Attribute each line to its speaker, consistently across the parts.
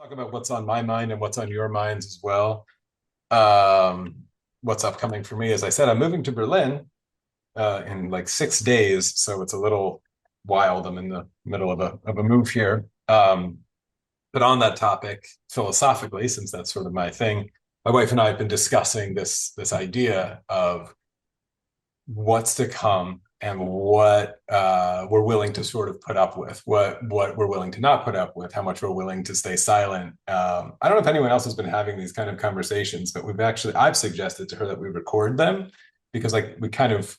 Speaker 1: talk about what's on my mind and what's on your minds as well. Um, what's upcoming for me? As I said, I'm moving to Berlin in like 6 days, so it's a little wild. I'm in the middle of a move here. But on that topic, philosophically, since that's sort of my thing, my wife and I have been discussing this idea of what's to come and what we're willing to sort of put up with, what we're willing to not put up with, how much we're willing to stay silent. I don't know if anyone else has been having these kind of conversations, but I've suggested to her that we record them because like we kind of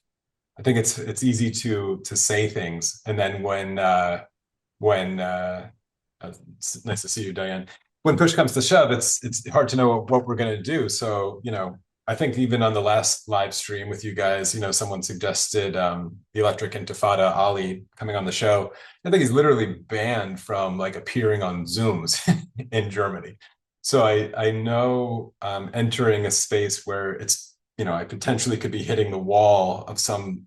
Speaker 1: I think it's easy to say things and then when it's nice to see you, Diane. When push comes to shove, it's hard to know what we're going to do. So, I think even on the last live stream with you guys, someone suggested the Electric Intifada Ali coming on the show. I think he's literally banned from like appearing on Zooms in Germany. So I know entering a space where I potentially could be hitting the wall of some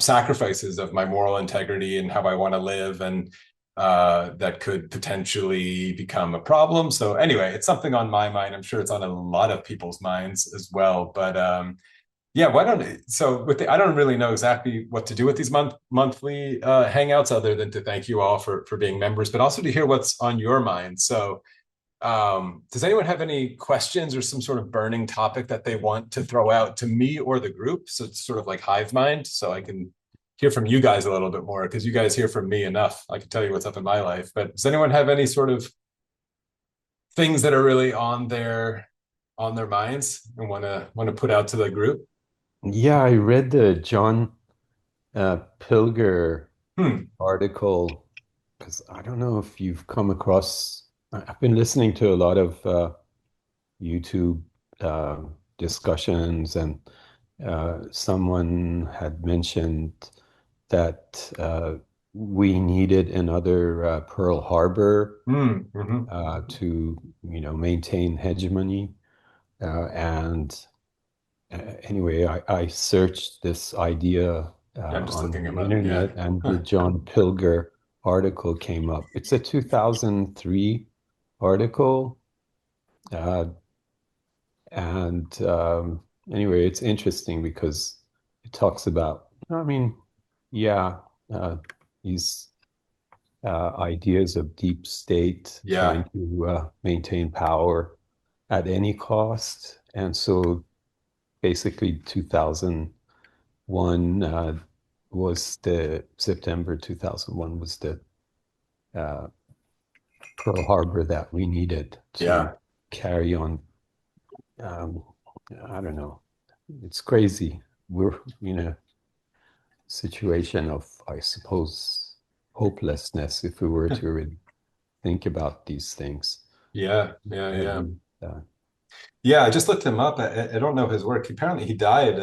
Speaker 1: sacrifices of my moral integrity and how I want to live, and that could potentially become a problem. So anyway, it's something on my mind. I'm sure it's on a lot of people's minds as well. But yeah, why don't so with I don't really know exactly what to do with these monthly hangouts other than to thank you all for being members, but also to hear what's on your mind. So does anyone have any questions or some sort of burning topic that they want to throw out to me or the group? So it's sort of like hive mind, so I can hear from you guys a little bit more because you guys hear from me enough. I can tell you what's up in my life. But does anyone have any sort of things that are really on their minds and want to put out to the group?
Speaker 2: Yeah, I read the John Pilger
Speaker 1: Hmm.
Speaker 2: article because I don't know if you've come across. I've been listening to a lot of YouTube uh, discussions, and someone had mentioned that we needed another Pearl Harbor
Speaker 1: Hmm. Mm-hmm.
Speaker 2: to, maintain hegemony. And anyway, I searched this idea
Speaker 1: Yeah, I'm just
Speaker 2: on
Speaker 1: looking
Speaker 2: the
Speaker 1: them up. Yeah.
Speaker 2: internet, and the
Speaker 1: Huh.
Speaker 2: John Pilger article came up. It's a 2003 article. Uh, and anyway, it's interesting because it talks about, yeah, uh, these ideas of deep state
Speaker 1: Yeah.
Speaker 2: trying to maintain power at any cost. And so basically 2001 was the September 2001 was the uh, Pearl Harbor that we needed to
Speaker 1: Yeah.
Speaker 2: carry on. Um, I don't know. It's crazy. We're in a situation of, I suppose, hopelessness if we were to really think about these things.
Speaker 1: Yeah. Yeah. Yeah.
Speaker 2: And
Speaker 1: Yeah, I just looked him up. I don't know his work. Apparently, he died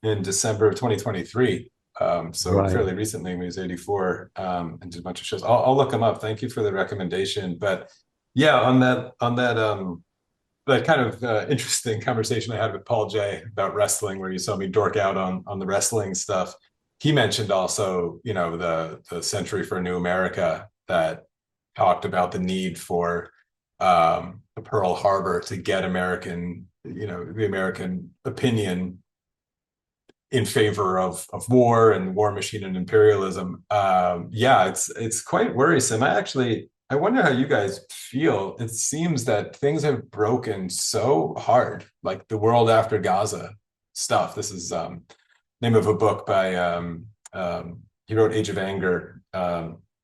Speaker 1: in December of 2023. So
Speaker 2: right.
Speaker 1: fairly recently, when he was 84, and did a bunch of shows. I'll look him up. Thank you for the recommendation. But yeah, on that kind of interesting conversation I had with Paul Jay about wrestling, where you saw me dork out on the wrestling stuff. He mentioned also, the Century for a New America that talked about the need for the Pearl Harbor to get the American opinion in favor of war and war machine and imperialism. Yeah, it's quite worrisome. I wonder how you guys feel. It seems that things have broken so hard, like the world after Gaza stuff. This is name of a book by he wrote Age of Anger.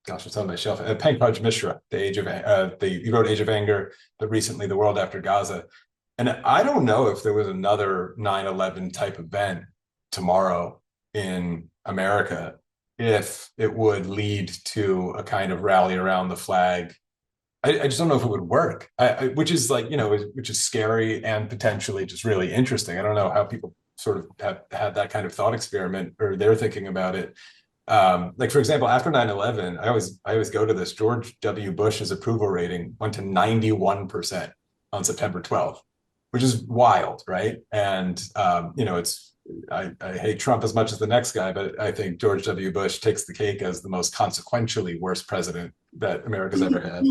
Speaker 1: Gosh, it's on my shelf. Pankaj Mishra, he wrote Age of Anger, but recently The World After Gaza. And I don't know if there was another 9/11 type event tomorrow in America, if it would lead to a kind of rally around the flag. I just don't know if it would work, which is like, which is scary and potentially just really interesting. I don't know how people sort of have had that kind of thought experiment or they're thinking about it. Like, for example, after 9/11, I always go to this. George W. Bush's approval rating went to 91% on September 12th, which is wild, right? And, I hate Trump as much as the next guy, but I think George W. Bush takes the cake as the most consequentially worst president that America's ever had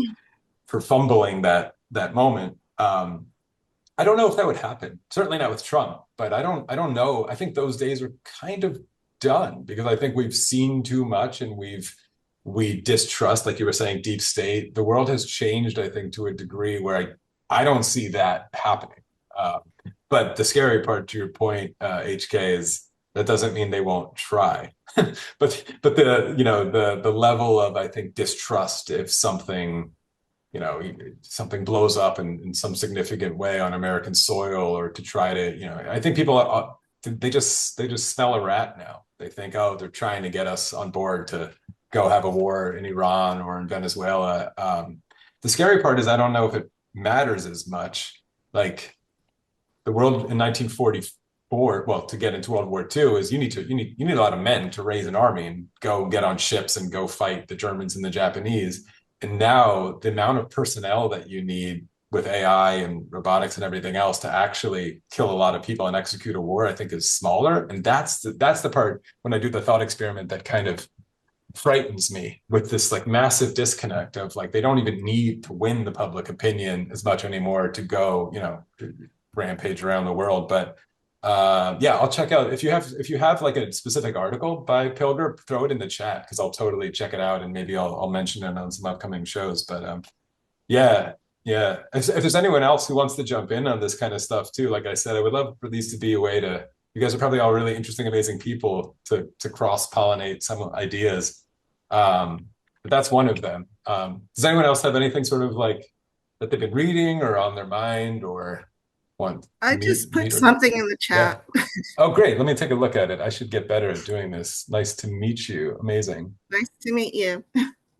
Speaker 1: for fumbling that moment. I don't know if that would happen. Certainly not with Trump, but I don't know. I think those days are kind of done because I think we've seen too much and we distrust, like you were saying, deep state. The world has changed, I think, to a degree where I don't see that happening. Uh, but the scary part to your point, HK, is that doesn't mean they won't try. But the level of, I think, distrust if something blows up in some significant way on American soil, or to try to, I think people they just smell a rat now. They think, oh, they're trying to get us on board to go have a war in Iran or in Venezuela. The scary part is I don't know if it matters as much. Like the world in 1944, well, to get into World War II, is you need a lot of men to raise an army and go get on ships and go fight the Germans and the Japanese. And now the amount of personnel that you need with AI and robotics and everything else to actually kill a lot of people and execute a war, I think is smaller. And that's the part when I do the thought experiment that kind of frightens me, with this like massive disconnect of like they don't even need to win the public opinion as much anymore to go, rampage around the world. But yeah, I'll check out if you have like a specific article by Pilger, throw it in the chat because I'll totally check it out and maybe I'll mention it on some upcoming shows. But yeah, yeah. If there's anyone else who wants to jump in on this kind of stuff too, like I said, I would love for these to be a way to. You guys are probably all really interesting, amazing people to cross pollinate some ideas. But that's one of them. Does anyone else have anything sort of like that they've been reading or on their mind or want to
Speaker 3: I just put
Speaker 1: meet or
Speaker 3: something in the
Speaker 1: yeah.
Speaker 3: chat.
Speaker 1: Oh, great. Let me take a look at it. I should get better at doing this. Nice to meet you. Amazing.
Speaker 3: Nice to meet you.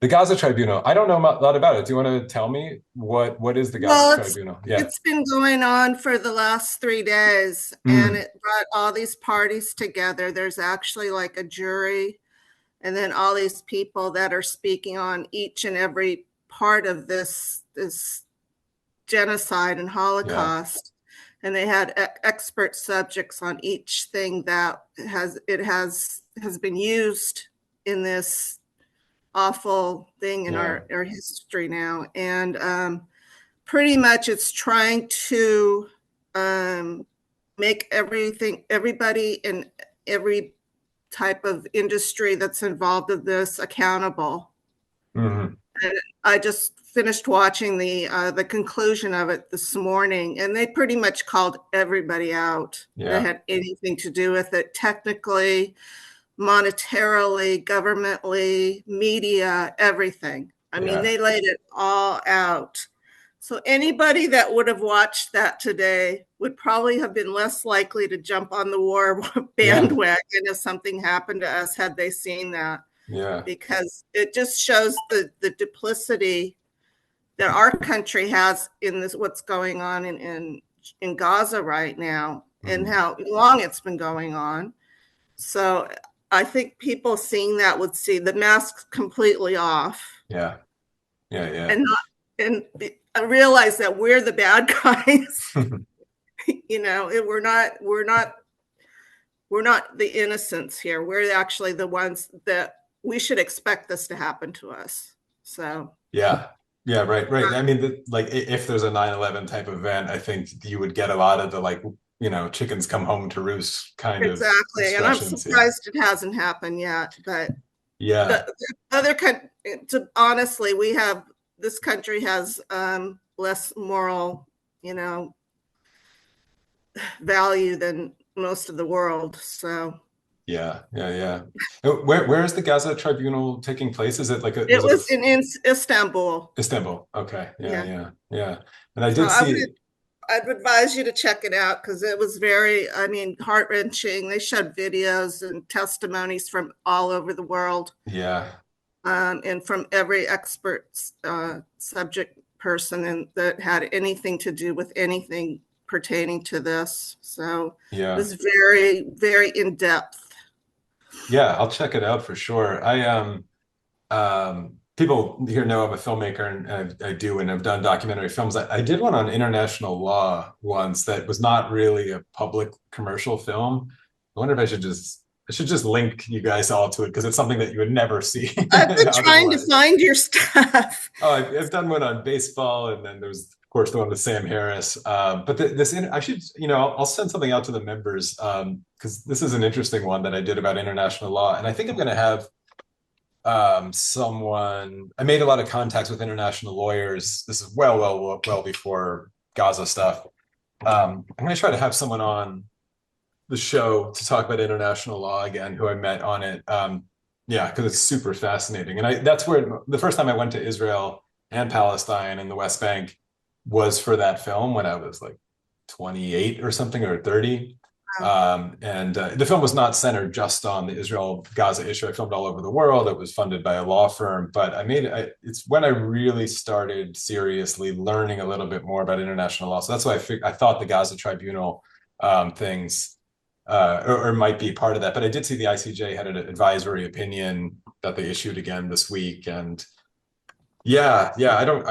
Speaker 1: The Gaza Tribunal. I don't know a lot about it. Do you want to tell me what is the Gaza
Speaker 3: Well,
Speaker 1: Tribunal? Yeah.
Speaker 3: it's been going on for the last 3 days, and
Speaker 1: Mm,
Speaker 3: it brought all these parties together. There's actually like a jury, and then all these people that are speaking on each and every part of this genocide and
Speaker 1: yeah.
Speaker 3: Holocaust. And they had expert subjects on each thing that has been used in this awful thing in
Speaker 1: Yeah.
Speaker 3: our history now. And pretty much it's trying to make everybody in every type of industry that's involved in this accountable.
Speaker 1: Hmm.
Speaker 3: And I just finished watching the conclusion of it this morning, and they pretty much called everybody out that
Speaker 1: Yeah.
Speaker 3: had anything to do with it, technically, monetarily, governmentally, media, everything. I mean,
Speaker 1: Yeah.
Speaker 3: they laid it all out. So anybody that would have watched that today would probably have been less likely to jump on the war
Speaker 1: Yeah.
Speaker 3: bandwagon if something happened to us had they seen that,
Speaker 1: Yeah.
Speaker 3: because it just shows the duplicity that our country has in this, what's going on in Gaza right now, and
Speaker 1: Hmm.
Speaker 3: how long it's been going on. So I think people seeing that would see the mask completely off,
Speaker 1: Yeah. Yeah. Yeah.
Speaker 3: and not and realize that we're the bad guys. We're not the innocents here. We're actually the ones that we should expect this to happen to us. So
Speaker 1: Yeah. Yeah. Right. Right. I mean, like if there's a 9/11 type event, I think you would get a lot of the like, chickens come home to roost kind of
Speaker 3: exactly, and I'm
Speaker 1: expressions. Yeah.
Speaker 3: surprised it hasn't happened yet. But
Speaker 1: Yeah.
Speaker 3: the other honestly, this country has less moral, value than most of the world. So
Speaker 1: Yeah. Yeah. Yeah. Where is the Gaza Tribunal taking place? Is it like
Speaker 3: it
Speaker 1: was it
Speaker 3: was in Istanbul.
Speaker 1: Istanbul? Okay. Yeah.
Speaker 3: Yeah.
Speaker 1: Yeah. Yeah. And I
Speaker 3: So
Speaker 1: did see.
Speaker 3: I'd advise you to check it out because it was very, I mean, heart wrenching. They showed videos and testimonies from all over the world,
Speaker 1: Yeah.
Speaker 3: and from every expert subject person that had anything to do with anything pertaining to this. So it
Speaker 1: Yeah.
Speaker 3: was very, very in depth.
Speaker 1: Yeah. I'll check it out for sure. People here know I'm a filmmaker and I do and I've done documentary films. I did one on international law once that was not really a public commercial film. I wonder if I should just link you guys all to it because it's something that you would never see
Speaker 3: I've been trying to
Speaker 1: otherwise.
Speaker 3: find your stuff.
Speaker 1: Oh, I've done one on baseball, and then there's of course the one with Sam Harris. But I should, I'll send something out to the members because this is an interesting one that I did about international law, and I think I'm going to have someone. I made a lot of contacts with international lawyers. This is well before Gaza stuff. I'm going to try to have someone on the show to talk about international law again, who I met on it. Yeah, because it's super fascinating. And that's where the first time I went to Israel and Palestine and the West Bank was for that film when I was like 28 or something, or 30. And the film was not centered just on the Israel-Gaza issue. I filmed all over the world. It was funded by a law firm, but it's when I really started seriously learning a little bit more about international law. So that's why I thought the Gaza Tribunal things or might be part of that. But I did see the ICJ had an advisory opinion that they issued again this week. And yeah, yeah.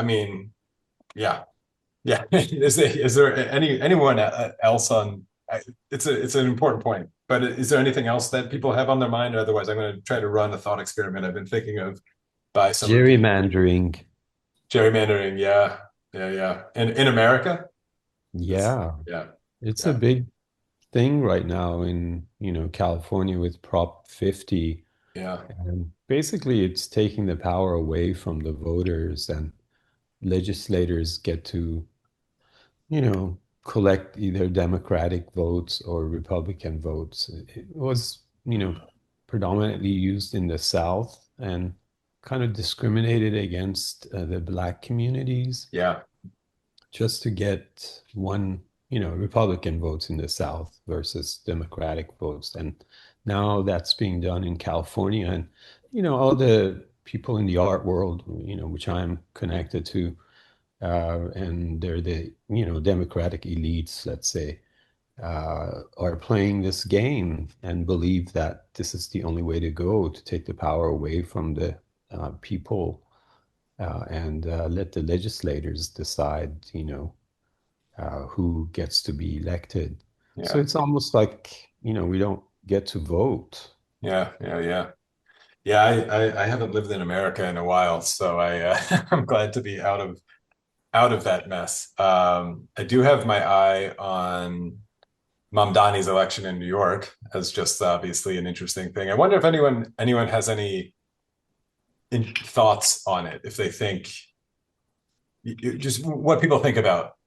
Speaker 1: Is there anyone else on? It's an important point, but is there anything else that people have on their mind? Otherwise, I'm going to try to run a thought experiment I've been thinking of by some of you.
Speaker 2: Gerrymandering.
Speaker 1: Gerrymandering, yeah. In America,
Speaker 2: Yeah,
Speaker 1: yeah,
Speaker 2: it's a
Speaker 1: yeah,
Speaker 2: big thing right now in, California with Prop 50.
Speaker 1: yeah,
Speaker 2: And basically, it's taking the power away from the voters, and legislators get to, collect either Democratic votes or Republican votes. It was, predominantly used in the South and kind of discriminated against the Black communities
Speaker 1: yeah,
Speaker 2: just to get one, Republican votes in the South versus Democratic votes. And now that's being done in California. And, all the people in the art world, which I'm connected to, and they're the, Democratic elites, let's say, are playing this game and believe that this is the only way to go to take the power away from the people and let the legislators decide, who gets to be elected. So
Speaker 1: yeah,
Speaker 2: it's almost like, we don't get to vote.
Speaker 1: yeah. Yeah, I haven't lived in America in a while, so I'm glad to be out of that mess. I do have my eye on Mamdani's election in New York as just obviously an interesting thing. I wonder if anyone has any thoughts on it, if they think just what people think about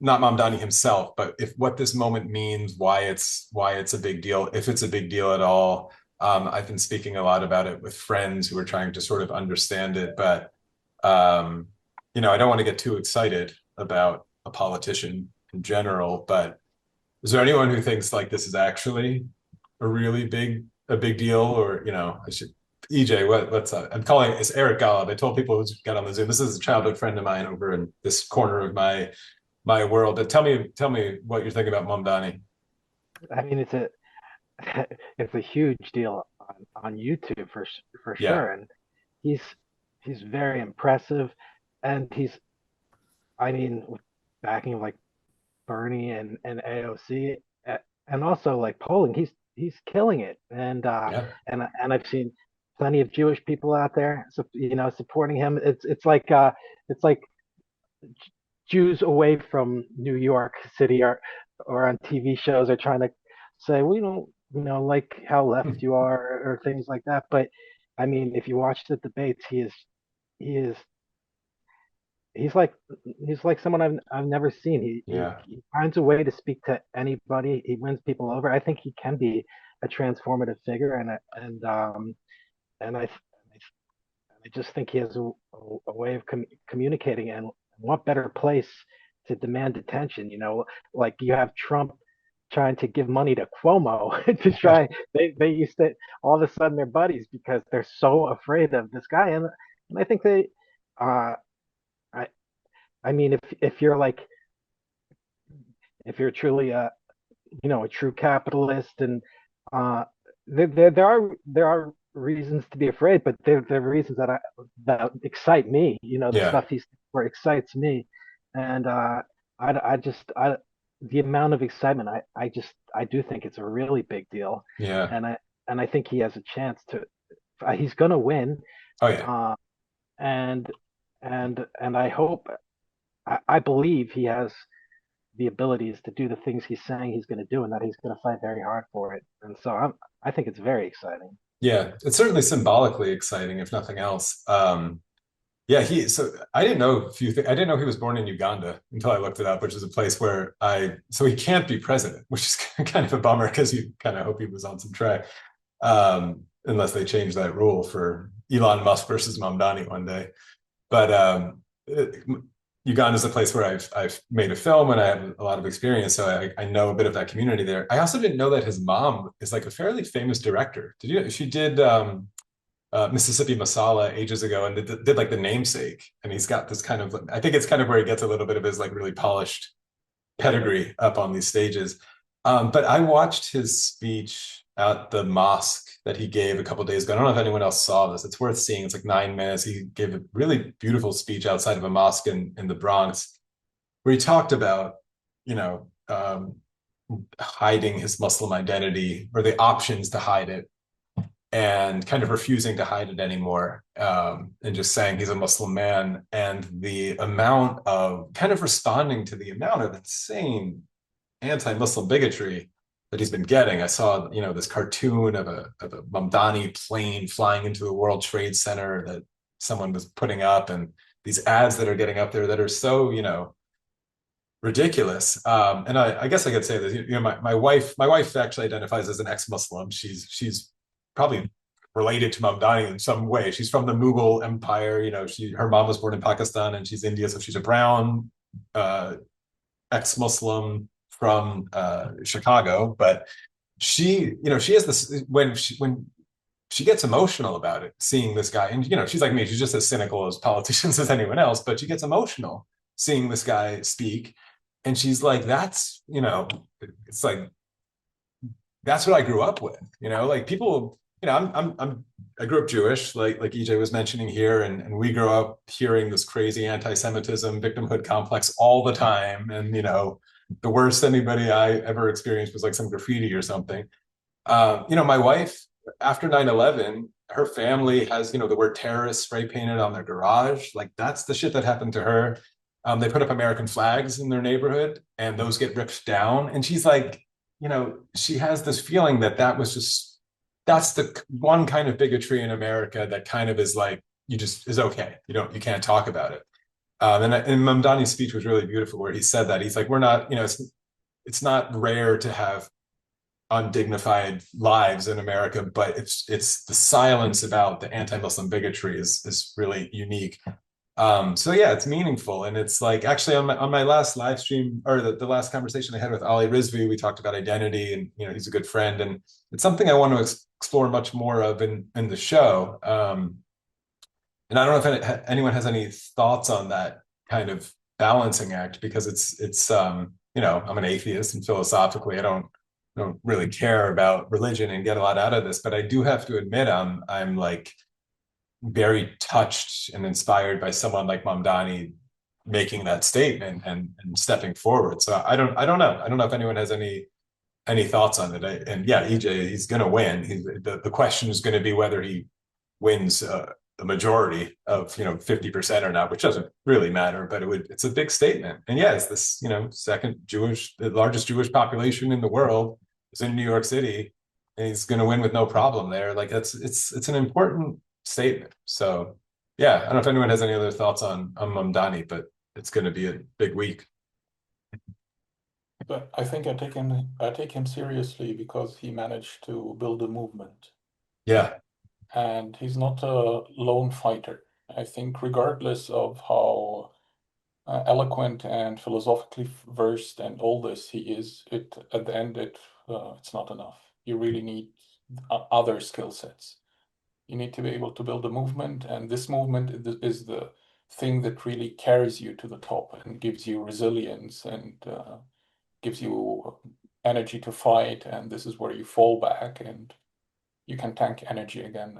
Speaker 1: not Mamdani himself, but if what this moment means, why it's a big deal, if it's a big deal at all. I've been speaking a lot about it with friends who are trying to sort of understand it, but I don't want to get too excited about a politician in general. But is there anyone who thinks like this is actually a big deal, or I should EJ, what's I'm calling it's Eric Golub. I told people who got on the Zoom. This is a childhood friend of mine over in this corner of my world. But tell me what you're thinking about Mamdani.
Speaker 4: I mean, it's a huge deal on YouTube for
Speaker 1: Yeah,
Speaker 4: sure, and he's he's very impressive, and I mean, backing of like Bernie and AOC, and also like polling, he's killing it,
Speaker 1: yeah,
Speaker 4: and I've seen plenty of Jewish people out there, so supporting him. It's like Jews away from New York City or on TV shows are trying to say we don't like how left you are or things like that. But I mean, if you watch the debates, he is he's like he's like someone I've never seen.
Speaker 1: yeah,
Speaker 4: He finds a way to speak to anybody. He wins people over. I think he can be a transformative figure, and I just think he has a way of communicating, and what better place to demand attention? Like you have Trump trying to give money to Cuomo to try. They used to all of a sudden they're buddies because they're so afraid of this guy, and I think they. I I mean, if you're truly a true capitalist, and uh, there are reasons to be afraid, but there are reasons that excite me. The
Speaker 1: yeah,
Speaker 4: stuff he's where excites me, and I just the amount of excitement, I do think it's a really big deal,
Speaker 1: Yeah.
Speaker 4: and I think he has a chance to. He's going to win,
Speaker 1: Oh yeah.
Speaker 4: uh, and and I hope, I believe he has the abilities to do the things he's saying he's going to do, and that he's going to fight very hard for it. And so I think it's very exciting.
Speaker 1: Yeah. It's certainly symbolically exciting, if nothing else. Yeah, so I didn't know a few things. I didn't know he was born in Uganda until I looked it up, which is a place where so he can't be president, which is kind of a bummer because you kind of hope he was on some track. Unless they change that rule for Elon Musk versus Mamdani one day. But Uganda is a place where I've made a film and I have a lot of experience, so I know a bit of that community there. I also didn't know that his mom is like a fairly famous director. Did you? She did Mississippi Masala ages ago and did like The Namesake, and he's got this kind of, I think it's kind of where he gets a little bit of his like really polished pedigree up on these stages. But I watched his speech at the mosque that he gave a couple of days ago. I don't know if anyone else saw this. It's worth seeing. It's like 9 minutes. He gave a really beautiful speech outside of a mosque in the Bronx, where he talked about, you know, hiding his Muslim identity or the options to hide it, and kind of refusing to hide it anymore, and just saying he's a Muslim man, and the amount of kind of responding to the amount of insane anti-Muslim bigotry that he's been getting. I saw, this cartoon of a Mamdani plane flying into the World Trade Center that someone was putting up, and these ads that are getting up there that are so, ridiculous. And I guess I could say this, my wife actually identifies as an ex-Muslim. She's probably related to Mamdani in some way. She's from the Mughal Empire. Her mom was born in Pakistan and she's India, so she's a brown ex-Muslim from Chicago. But she has this, when she gets emotional about it, seeing this guy, and she's like me, she's just as cynical as politicians as anyone else, but she gets emotional seeing this guy speak, and she's like, that's, it's like, that's what I grew up with, like people, I grew up Jewish, like EJ was mentioning here, and we grew up hearing this crazy anti-Semitism, victimhood complex all the time, and the worst anybody I ever experienced was like some graffiti or something. My wife, after 9/11, her family has, the word terrorist spray painted on their garage. Like that's the shit that happened to her. They put up American flags in their neighborhood and those get ripped down. And she's like, she has this feeling that was just, that's the one kind of bigotry in America that kind of is like, you just is okay. You can't talk about it. And Mamdani's speech was really beautiful where he said that. He's like, we're not, it's not rare to have undignified lives in America, but it's the silence about the anti-Muslim bigotry is really unique. So yeah, it's meaningful, and it's like actually on my last live stream, or the last conversation I had with Ali Rizvi, we talked about identity, and he's a good friend, and it's something I want to explore much more of in the show. And I don't know if anyone has any thoughts on that kind of balancing act, because it's I'm an atheist, and philosophically I don't really care about religion and get a lot out of this, but I do have to admit I'm like very touched and inspired by someone like Mamdani making that statement and stepping forward. So I don't know. I don't know if anyone has any thoughts on it. And yeah, EJ, he's going to win. The question is going to be whether he wins the majority of 50% or not, which doesn't really matter. But it's a big statement. And yeah, it's this the largest Jewish population in the world is in New York City, and he's going to win with no problem there. Like it's an important statement. So yeah, I don't know if anyone has any other thoughts on Mamdani, but it's going to be a big week.
Speaker 5: But I think I take him seriously because he managed to build a movement.
Speaker 1: Yeah.
Speaker 5: And he's not a lone fighter. I think regardless of how eloquent and philosophically versed and all this he is, at the end it's not enough. You really need other skill sets. You need to be able to build a movement, and this movement is the thing that really carries you to the top and gives you resilience and gives you energy to fight. And this is where you fall back and you can tank energy again.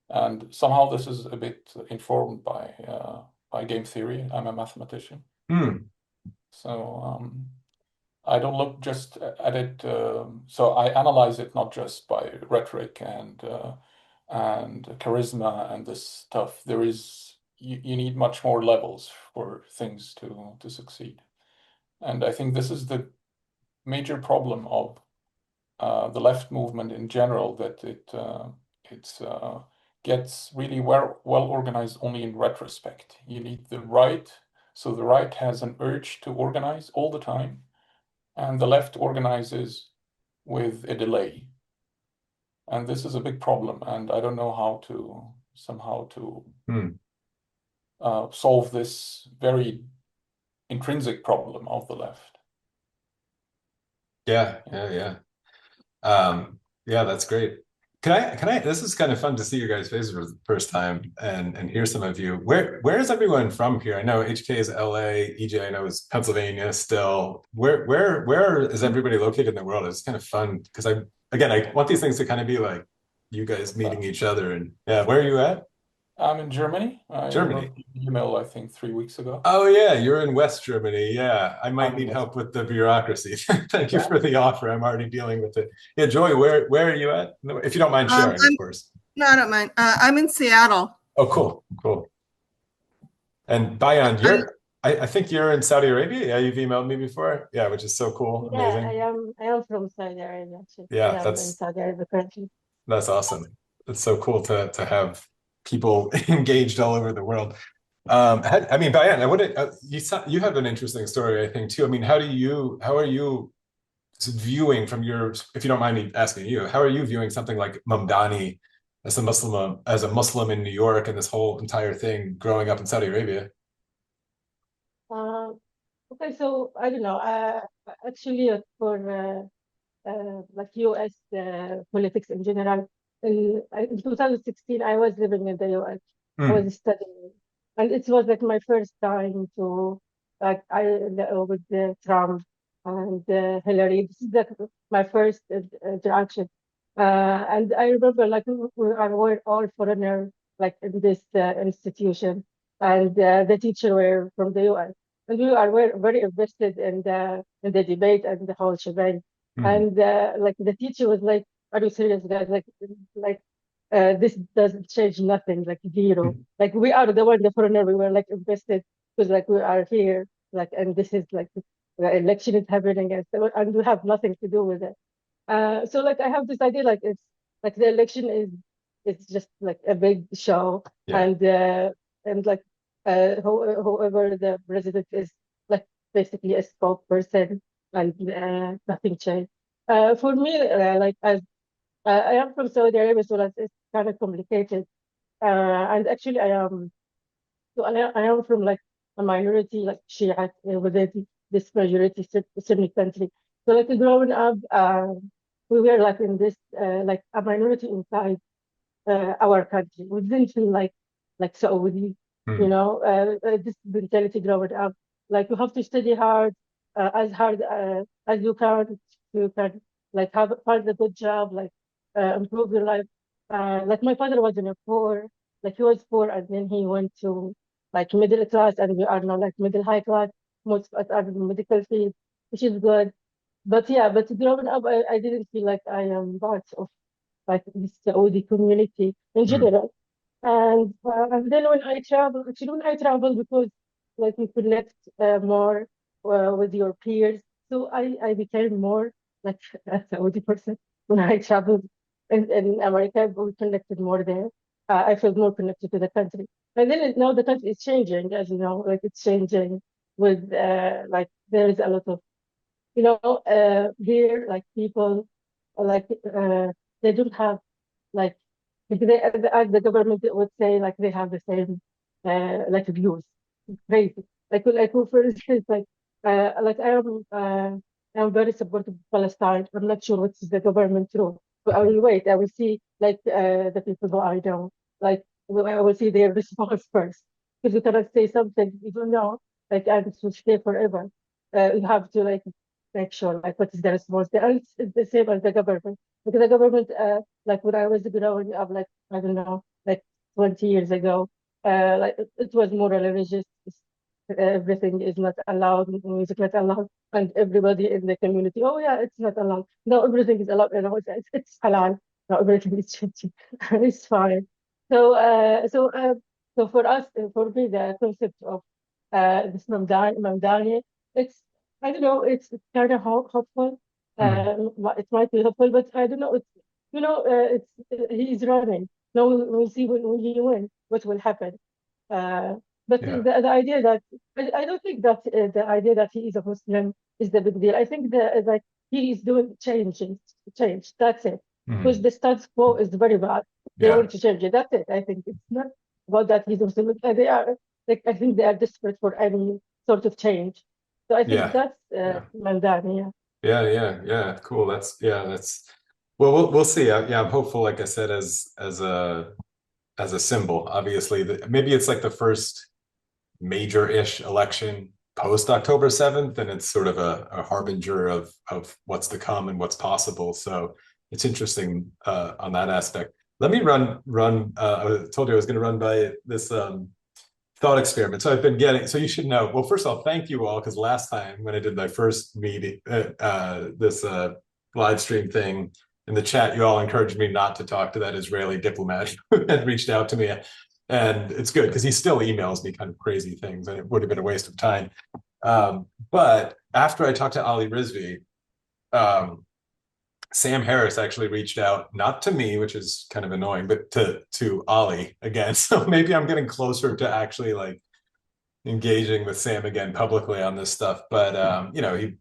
Speaker 5: And somehow this is a bit informed by game theory. I'm a mathematician.
Speaker 1: Hmm.
Speaker 5: So I don't look just at it. So I analyze it not just by rhetoric and charisma and this stuff. There is you need much more levels for things to succeed, and I think this is the major problem of the left movement in general, that it gets really well organized only in retrospect. You need the right, so the right has an urge to organize all the time, and the left organizes with a delay. And this is a big problem, and I don't know how to somehow to solve this very intrinsic problem of the left.
Speaker 1: Yeah. Yeah, that's great. Can I, this is kind of fun to see you guys' faces for the first time and hear some of you. Where is everyone from here? I know HK is LA, EJ I know is Pennsylvania still. Where is everybody located in the world? It's kind of fun because I want these things to kind of be like you guys meeting each other. And yeah, where are you at?
Speaker 5: I'm in Germany.
Speaker 1: Germany.
Speaker 5: I wrote an email, I think, 3 weeks ago.
Speaker 1: Oh yeah, you're in West Germany. Yeah, I might
Speaker 5: I'm
Speaker 1: need
Speaker 5: in
Speaker 1: help with the bureaucracy. Thank you for the offer. I'm already dealing with it. Yeah, Joy, where are you at? If you don't mind sharing, of course.
Speaker 3: No, I don't mind. I'm in Seattle.
Speaker 1: Oh, cool. And Bayan, I think you're in Saudi Arabia. Yeah, you've emailed me before. Yeah, which is so cool.
Speaker 6: Yeah,
Speaker 1: Amazing.
Speaker 6: I am from Saudi Arabia actually.
Speaker 1: Yeah,
Speaker 6: I am in Saudi Arabia currently.
Speaker 1: that's awesome. It's so cool to have people engaged all over the world. I mean, Bayan, I wouldn't. You have an interesting story, I think, too. I mean, how are you viewing from your, if you don't mind me asking you, how are you viewing something like Mamdani as a Muslim in New York and this whole entire thing growing up in Saudi Arabia?
Speaker 6: Okay, so I don't know. Actually, for like U.S. Politics in general, in 2016, I was living in the U.S. I was studying, and it was like my first time to like with Trump and Hillary. This is like my first interaction, and I remember like we're all foreigners like in this institution, and the teacher were from the U.S. And we are very invested in the debate and the whole shebang. And like the teacher was like, "Are you serious, guys? Like this doesn't change nothing. Like zero. Like we are the one, the foreigner. We were like invested because like we are here. Like and this is like the election is happening and we have nothing to do with it. So like I have this idea like it's like the election is it's just like a big show and like whoever the president is like basically a spokesperson and nothing changed. For me, like as I am from Saudi Arabia, so it's kind of complicated. And actually, I am from like a minority, like Shia within this majority Sunni country. So like growing up, we were like in this like a minority inside our country. We didn't feel like Saudi, this mentality growing up. Like you have to study hard as you can. You can like find a good job, like improve your life. Like my father was in a poor, like he was poor, and then he went to like middle class, and we are now like middle high class. Most of us are in the medical field, which is good. But yeah, but growing up, I didn't feel like I am part of like this Saudi community in general. And then when I travel, actually when I travel because like you connect more with your peers, so I became more like a Saudi person when I traveled in America. We connected more there. I felt more connected to the country. And then now the country is changing, as you know, like it's changing with like there is a lot of here like people like they don't have like as the government would say like they have the same like views. It's crazy. Like for instance like I'm very supportive of Palestine. I'm not sure what's the government rule, but I will wait. I will see like the people who I know like I will see their response first because you cannot say something you don't know like and to stay forever. You have to like make sure like what is the response there. And it's the same as the government because the government like when I was growing up like I don't know like 20 years ago like it was more religious everything is not allowed, music not allowed, and everybody in the community, oh yeah, it's not allowed. No, everything is allowed. It's halal. No, everything is changing. It's fine. So for us, for me, the concept of this Mamdani, it's, I don't know, it's kind of hopeful. It might be hopeful, but I don't know. It's, he's running. No, we'll see when he wins what will happen. But
Speaker 1: Yeah.
Speaker 6: the idea that I don't think that the idea that he is a Muslim is the big deal. I think that he is doing change. That's it. Because the status quo is very bad. They
Speaker 1: Yeah.
Speaker 6: want to change it. That's it. I think it's not about that he's a Muslim. They are like, I think they are desperate for any sort of change. So I think
Speaker 1: Yeah.
Speaker 6: that's
Speaker 1: Yeah.
Speaker 6: Maldani.
Speaker 1: Yeah. Cool. That's well, we'll see. Yeah, I'm hopeful, like I said, as a symbol. Obviously, maybe it's like the first major-ish election post October 7th, and it's sort of a harbinger of what's to come and what's possible. So it's interesting on that aspect. Let me run. I told you I was going to run by this thought experiment. So I've been getting. So you should know. Well, first of all, thank you all, because last time when I did my first meeting, this live stream thing in the chat, you all encouraged me not to talk to that Israeli diplomat who had reached out to me. And it's good because he still emails me kind of crazy things, and it would have been a waste of time. But after I talked to Ali Rizvi, Sam Harris actually reached out, not to me, which is kind of annoying, but to Ali again. So maybe I'm getting closer to actually like engaging with Sam again publicly on this stuff. But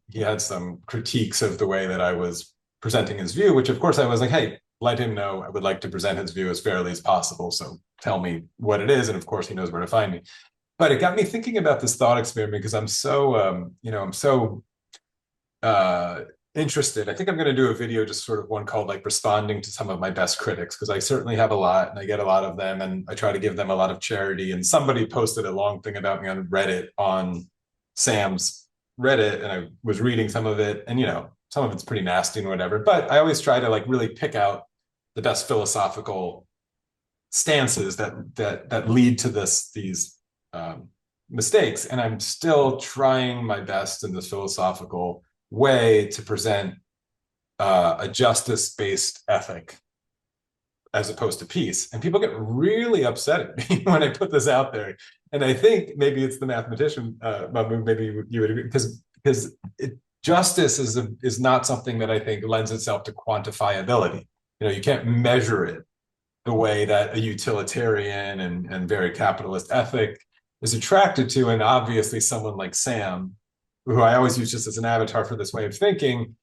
Speaker 1: he had some critiques of the way that I was presenting his view, which of course I was like, hey, let him know I would like to present his view as fairly as possible. So tell me what it is. And of course he knows where to find me. But it got me thinking about this thought experiment because I'm so, I'm so interested. I think I'm going to do a video, just sort of one called like responding to some of my best critics, because I certainly have a lot and I get a lot of them and I try to give them a lot of charity. And somebody posted a long thing about me on Reddit, on Sam's Reddit, and I was reading some of it, and some of it's pretty nasty and whatever, but I always try to like really pick out the best philosophical stances that lead to these mistakes. And I'm still trying my best in this philosophical way to present a justice-based ethic as opposed to peace. And people get really upset at me when I put this out there. And I think maybe it's the mathematician, Mahmoud, maybe you would agree, because justice is not something that I think lends itself to quantifiability. You can't measure it the way that a utilitarian and very capitalist ethic is attracted to. And obviously someone like Sam, who I always use just as an avatar for this way of thinking,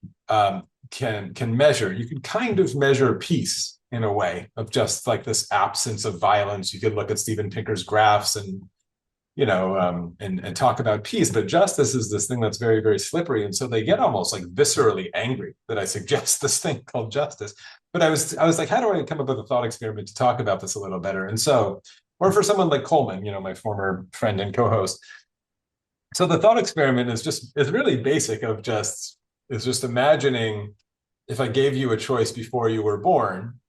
Speaker 1: can measure. You can kind of measure peace in a way of just like this absence of violence. You could look at Steven Pinker's graphs and talk about peace, but justice is this thing that's very, very slippery. And so they get almost like viscerally angry that I suggest this thing called justice. But I was like, how do I come up with a thought experiment to talk about this a little better? And so, or for someone like Coleman, my former friend and co-host. So the thought experiment is really basic is just imagining if I gave you a choice before you were born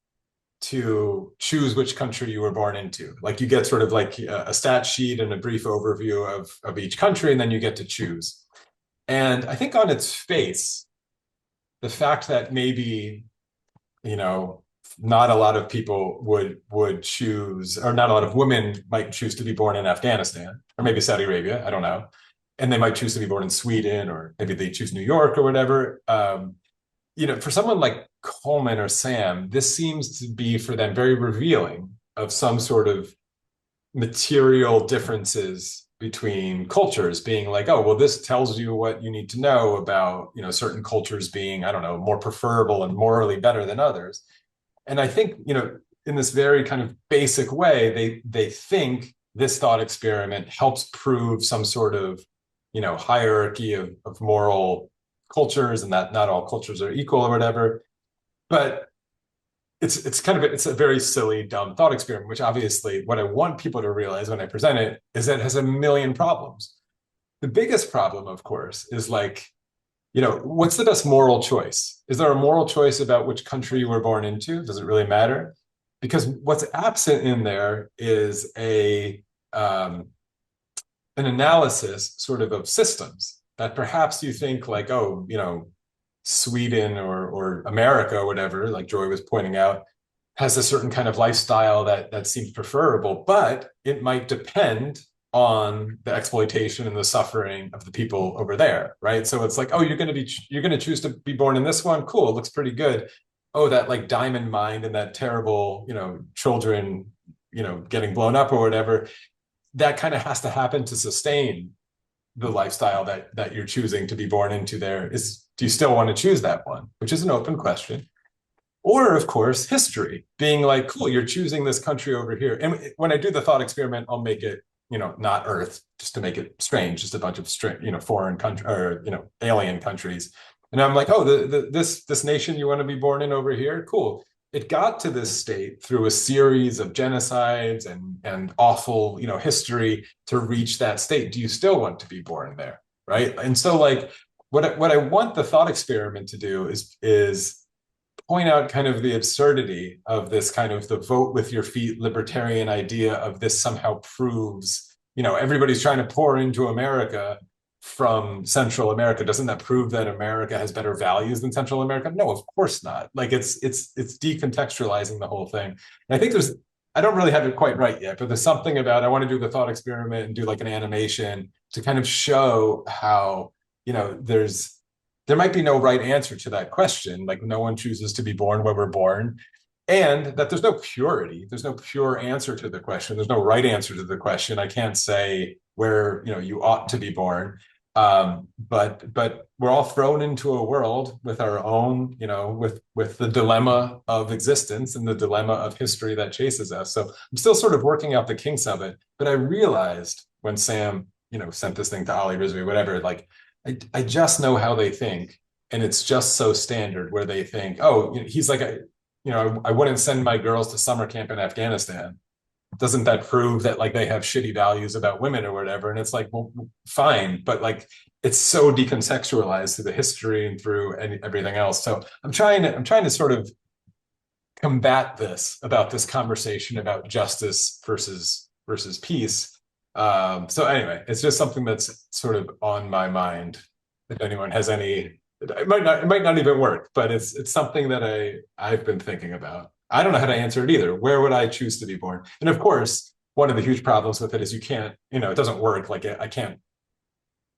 Speaker 1: to choose which country you were born into. Like you get sort of like a stat sheet and a brief overview of each country, and then you get to choose. And I think on its face, the fact that maybe, not a lot of people would choose, or not a lot of women might choose to be born in Afghanistan, or maybe Saudi Arabia, I don't know. And they might choose to be born in Sweden, or maybe they choose New York or whatever. For someone like Coleman or Sam, this seems to be for them very revealing of some sort of material differences between cultures, being like, oh, well, this tells you what you need to know about, certain cultures being, I don't know, more preferable and morally better than others. And I think, in this very kind of basic way, they think this thought experiment helps prove some sort of, hierarchy of moral cultures, and that not all cultures are equal or whatever. But it's a very silly, dumb thought experiment, which obviously what I want people to realize when I present it is that it has a million problems. The biggest problem, of course, is like, what's the best moral choice? Is there a moral choice about which country you were born into? Does it really matter? Because what's absent in there is an analysis sort of systems that perhaps you think like, oh, Sweden or America or whatever, like Joy was pointing out, has a certain kind of lifestyle that seems preferable, but it might depend on the exploitation and the suffering of the people over there, right? So it's like, oh, you're going to choose to be born in this one. Cool, it looks pretty good. Oh, that like diamond mine and that terrible, children, getting blown up or whatever. That kind of has to happen to sustain the lifestyle that you're choosing to be born into. There is, do you still want to choose that one? Which is an open question. Or, of course, history, being like, cool, you're choosing this country over here. And when I do the thought experiment, I'll make it, not Earth, just to make it strange, just a bunch of foreign country or, alien countries. And I'm like, oh, this nation you want to be born in over here? Cool. It got to this state through a series of genocides and awful, history to reach that state. Do you still want to be born there? Right. And so like what I want the thought experiment to do is point out kind of the absurdity of this kind of the vote with your feet libertarian idea of this somehow proves, everybody's trying to pour into America from Central America. Doesn't that prove that America has better values than Central America? No, of course not. Like it's decontextualizing the whole thing. And I think I don't really have it quite right yet, but there's something about, I want to do the thought experiment and do like an animation to kind of show how, there might be no right answer to that question. Like no one chooses to be born where we're born, and that there's no purity. There's no pure answer to the question. There's no right answer to the question. I can't say where, you ought to be born. But we're all thrown into a world with our own, with the dilemma of existence and the dilemma of history that chases us. So I'm still sort of working out the kinks of it. But I realized when Sam, sent this thing to Ollie Risby, whatever, like, I just know how they think, and it's just so standard where they think, oh, he's like, I wouldn't send my girls to summer camp in Afghanistan. Doesn't that prove that like they have shitty values about women or whatever? And it's like, well, fine, but like it's so decontextualized through the history and through everything else. So I'm trying to sort of combat this about this conversation about justice versus peace. So anyway, it's just something that's sort of on my mind. If anyone has any, it might not even work, but it's something that I've been thinking about. I don't know how to answer it either. Where would I choose to be born? And of course, one of the huge problems with it is you can't, it doesn't work. Like I can't.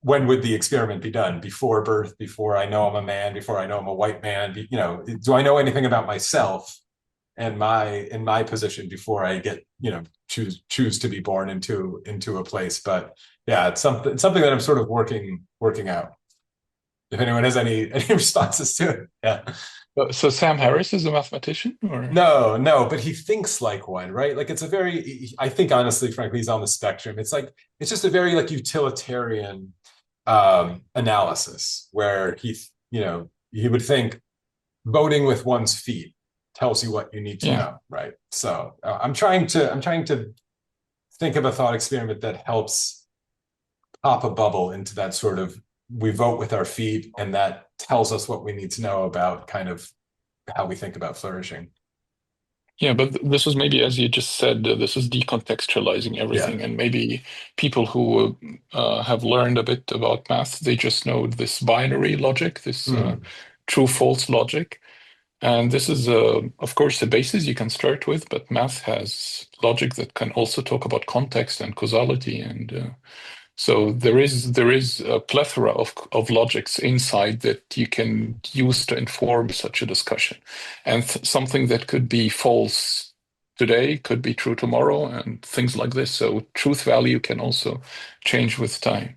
Speaker 1: When would the experiment be done? Before birth? Before I know I'm a man? Before I know I'm a white man? Do I know anything about myself and in my position before I get, choose to be born into a place? But yeah, it's something that I'm sort of working out. If anyone has any responses to it. Yeah.
Speaker 5: So Sam Harris is a mathematician, or
Speaker 1: no, but he thinks like one, right? Like it's I think honestly, frankly, he's on the spectrum. It's it's just a very like utilitarian analysis where he would think voting with one's feet tells you what you need to know, right? So I'm trying to think of a thought experiment that helps pop a bubble into that sort of, we vote with our feet, and that tells us what we need to know about kind of how we think about flourishing.
Speaker 5: Yeah, but this is maybe, as you just said, this is decontextualizing everything. And maybe people who have learned a bit about math, they just know this binary logic, this true-false logic. And this is, of course, the basis you can start with, but math has logic that can also talk about context and causality. And so there is a plethora of logics inside that you can use to inform such a discussion. And something that could be false today could be true tomorrow, and things like this. So truth value can also change with time.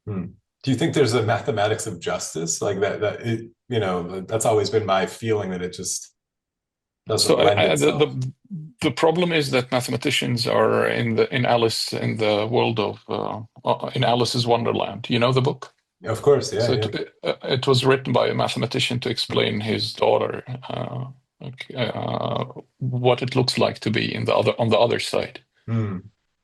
Speaker 1: Do you think there's a mathematics of justice like that? That's always been my feeling, that it just doesn't lend itself.
Speaker 5: The problem is that mathematicians are in Alice's Wonderland. You know the book?
Speaker 1: Of course, yeah.
Speaker 5: So it was written by a mathematician to explain his daughter what it looks like to be on the other side.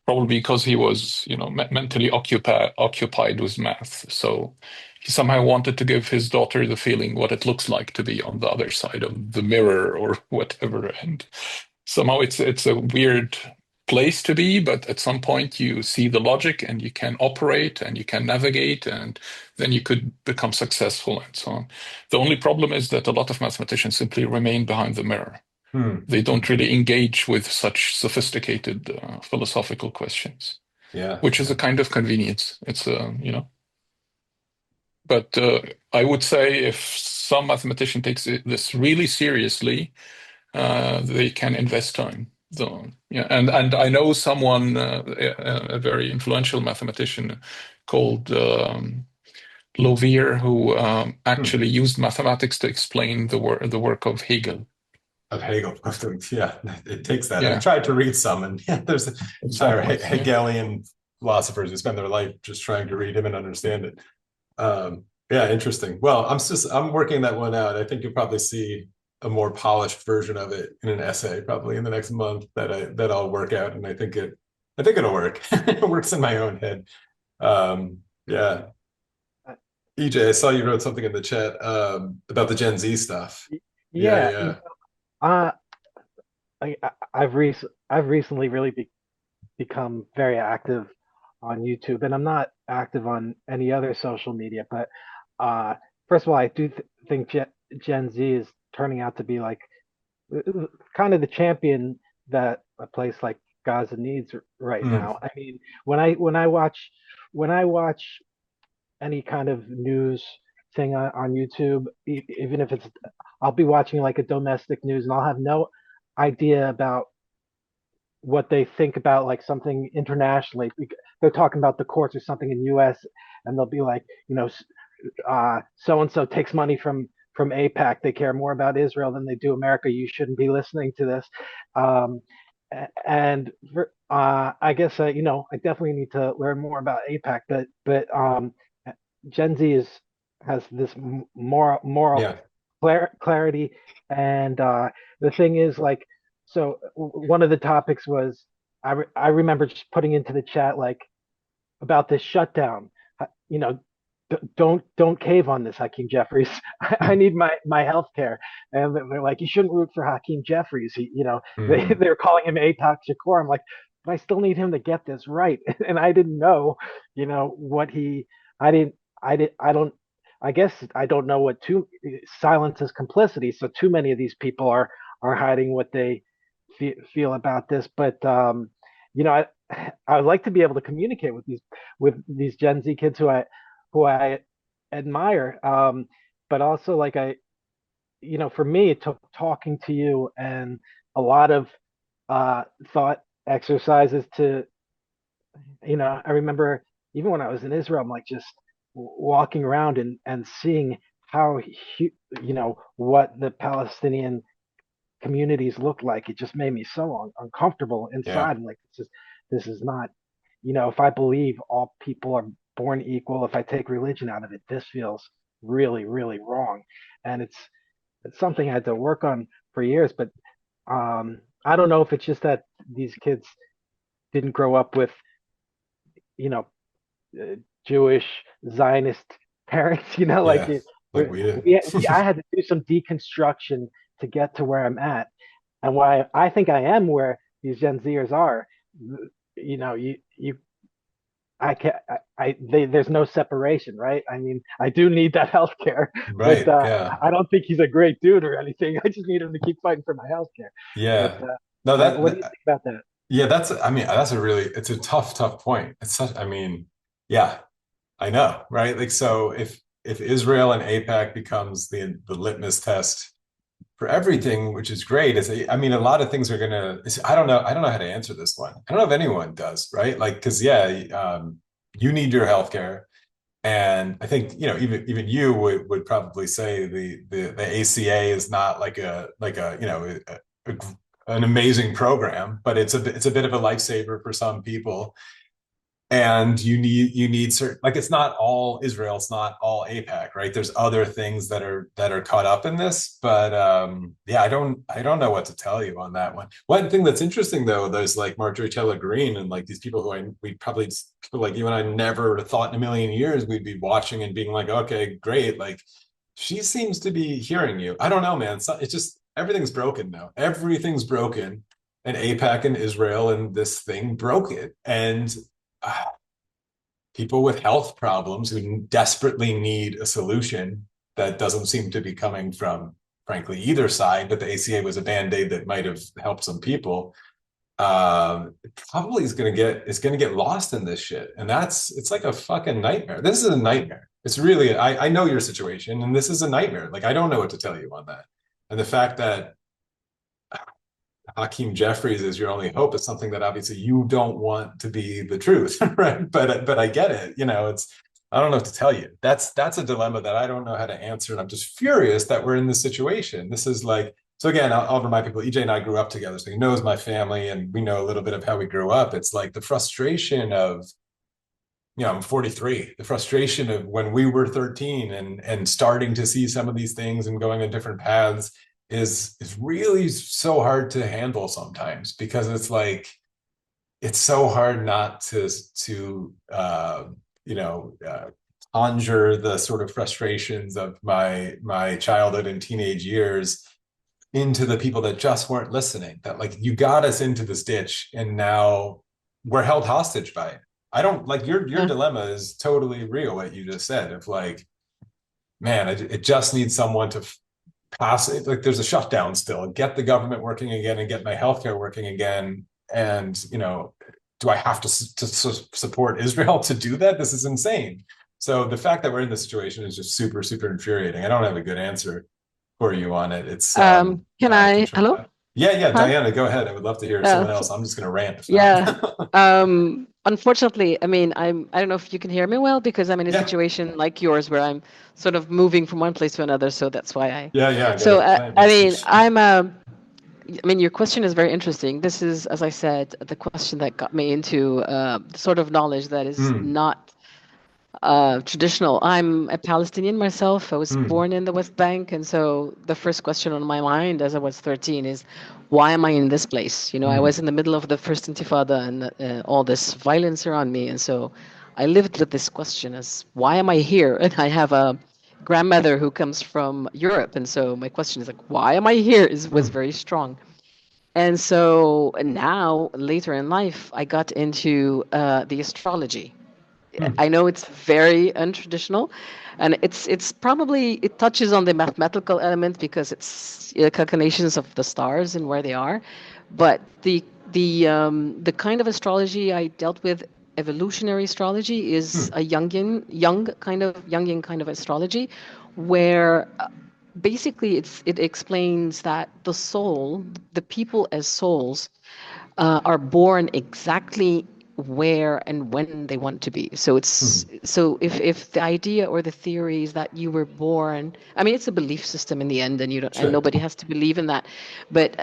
Speaker 5: Probably because he was, mentally occupied with math. So he somehow wanted to give his daughter the feeling what it looks like to be on the other side of the mirror or whatever. And somehow it's a weird place to be, but at some point you see the logic and you can operate and you can navigate, and then you could become successful and so on. The only problem is that a lot of mathematicians simply remain behind the mirror. They don't really engage with such sophisticated philosophical questions, which is a kind of convenience. It's but I would say if some mathematician takes this really seriously, they can invest time. So, yeah, and I know someone, a very influential mathematician called Lovier, who actually used mathematics to explain the work of Hegel.
Speaker 1: Of Hegel, yeah, it takes that.
Speaker 5: Yeah.
Speaker 1: I've tried to read some, and there's entire
Speaker 5: Exactly.
Speaker 1: Hegelian philosophers who spend their life just trying to read him and understand it. Yeah, interesting. Well, I'm working that one out. I think you'll probably see a more polished version of it in an essay probably in the next month that I'll work out, and I think it'll work. It works in my own head. Yeah. EJ, I saw you wrote something in the chat about the Gen Z stuff.
Speaker 4: Yeah. Uh, I've recently really become very active on YouTube, and I'm not active on any other social media. But first of all, I do think Gen Z is turning out to be like kind of the champion that a place like Gaza needs right now. I mean, when I watch any kind of news thing on YouTube, even if it's, I'll be watching like a domestic news and I'll have no idea about what they think about like something internationally. They're talking about the courts or something in U.S. and they'll be like, so and so takes money from APAC. They care more about Israel than they do America. You shouldn't be listening to this. And I guess I definitely need to learn more about APAC. But Gen Z has this moral clarity, and the thing is like, so one of the topics was I remember just putting into the chat like about this shutdown. Don't cave on this, Hakeem Jeffries. I need my health care. And they're like, you shouldn't root for Hakeem Jeffries. They're calling him Atak Shakur. I'm like, but I still need him to get this right. And I didn't know, what I guess I don't know what silence is complicity. So too many of these people are hiding what they feel about this. But I would like to be able to communicate with these Gen Z kids who I admire. But also like for me, it took talking to you and a lot of thought exercises to, I remember even when I was in Israel, I'm like just walking around and seeing how, what the Palestinian communities look like. It just made me so uncomfortable inside. I'm like, this is not, if I believe all people are born equal, if I take religion out of it, this feels really, really wrong. And it's something I had to work on for years. But I don't know if it's just that these kids didn't grow up with, Jewish Zionist parents, like
Speaker 1: we did.
Speaker 4: I had to do some deconstruction to get to where I'm at, and why I think I am where these Gen Zers are. There's no separation, right? I mean, I do need that healthcare,
Speaker 1: right?
Speaker 4: But
Speaker 1: Yeah.
Speaker 4: I don't think he's a great dude or anything. I just need him to keep fighting for my healthcare.
Speaker 1: Yeah.
Speaker 4: But,
Speaker 1: No,
Speaker 4: what do you think about that?
Speaker 1: Yeah, it's a tough point. Yeah, I know, right? Like, so if Israel and AIPAC becomes the litmus test for everything, which is great, a lot of things are I don't know how to answer this one. I don't know if anyone does, right? Like, because you need your healthcare, and I think even you would probably say the ACA is not like an amazing program, but it's a bit of a lifesaver for some people. And you need certain, like, it's not all Israel, it's not all AIPAC, right? There's other things that are caught up in this, but I don't know what to tell you on that one. One thing that's interesting though, there's like Marjorie Taylor Greene and like these people who people like you and I never thought in a million years we'd be watching and being like, okay, great, like she seems to be hearing you. I don't know, man. It's just everything's broken now. Everything's broken. and AIPAC and Israel and this thing broke it. And people with health problems who desperately need a solution that doesn't seem to be coming from, frankly, either side, but the ACA was a band-aid that might have helped some people. Probably is gonna get lost in this shit. And it's like a fucking nightmare. This is a nightmare. It's really, I know your situation, and this is a nightmare. Like, I don't know what to tell you on that. And the fact that Hakeem Jeffries is your only hope is something that obviously you don't want to be the truth, right? But I get it. I don't know what to tell you. That's a dilemma that I don't know how to answer, and I'm just furious that we're in this situation. This is like, so again, I'll remind people, EJ and I grew up together, so he knows my family, and we know a little bit of how we grew up. It's like the frustration of, I'm 43. The frustration of when we were 13 and starting to see some of these things and going in different paths is really so hard to handle sometimes, because it's like, it's so hard not to conjure the sort of frustrations of my childhood and teenage years into the people that just weren't listening, that like, you got us into this ditch and now we're held hostage by it. I don't like your dilemma is totally real, what you just said, of like, man, it just needs someone to pass it. Like, there's a shutdown still, get the government working again and get my healthcare working again. And, do I have to support Israel to do that? This is insane. So the fact that we're in this situation is just super, super infuriating. I don't have a good answer for you on it. It's
Speaker 7: can I? Hello?
Speaker 1: Yeah,
Speaker 7: Hi?
Speaker 1: Diana, go ahead. I would love to hear someone else. I'm just going to rant.
Speaker 7: Yeah. Unfortunately, I mean, I don't know if you can hear me well, because I'm in a situation like yours where I'm sort of moving from one place to another. So that's why I.
Speaker 1: Yeah.
Speaker 7: So I mean, your question is very interesting. This is, as I said, the question that got me into the sort of knowledge that is not traditional. I'm a Palestinian myself. I was born in the West Bank, and so the first question on my mind as I was 13 is, why am I in this place? I was in the middle of the first Intifada and all this violence around me, and so I lived with this question as, why am I here? And I have a grandmother who comes from Europe, and so my question is like, why am I here? Was very strong. And so now, later in life, I got into the astrology. I know it's very untraditional, and it's probably, it touches on the mathematical element because it's calculations of the stars and where they are, but the kind of astrology I dealt with, evolutionary astrology, is a Jungian kind of astrology, where basically it explains that the people as souls are born exactly where and when they want to be. So it's so if the idea or the theory is that you were born, I mean, it's a belief system in the end, and you don't, and nobody has to believe in that. But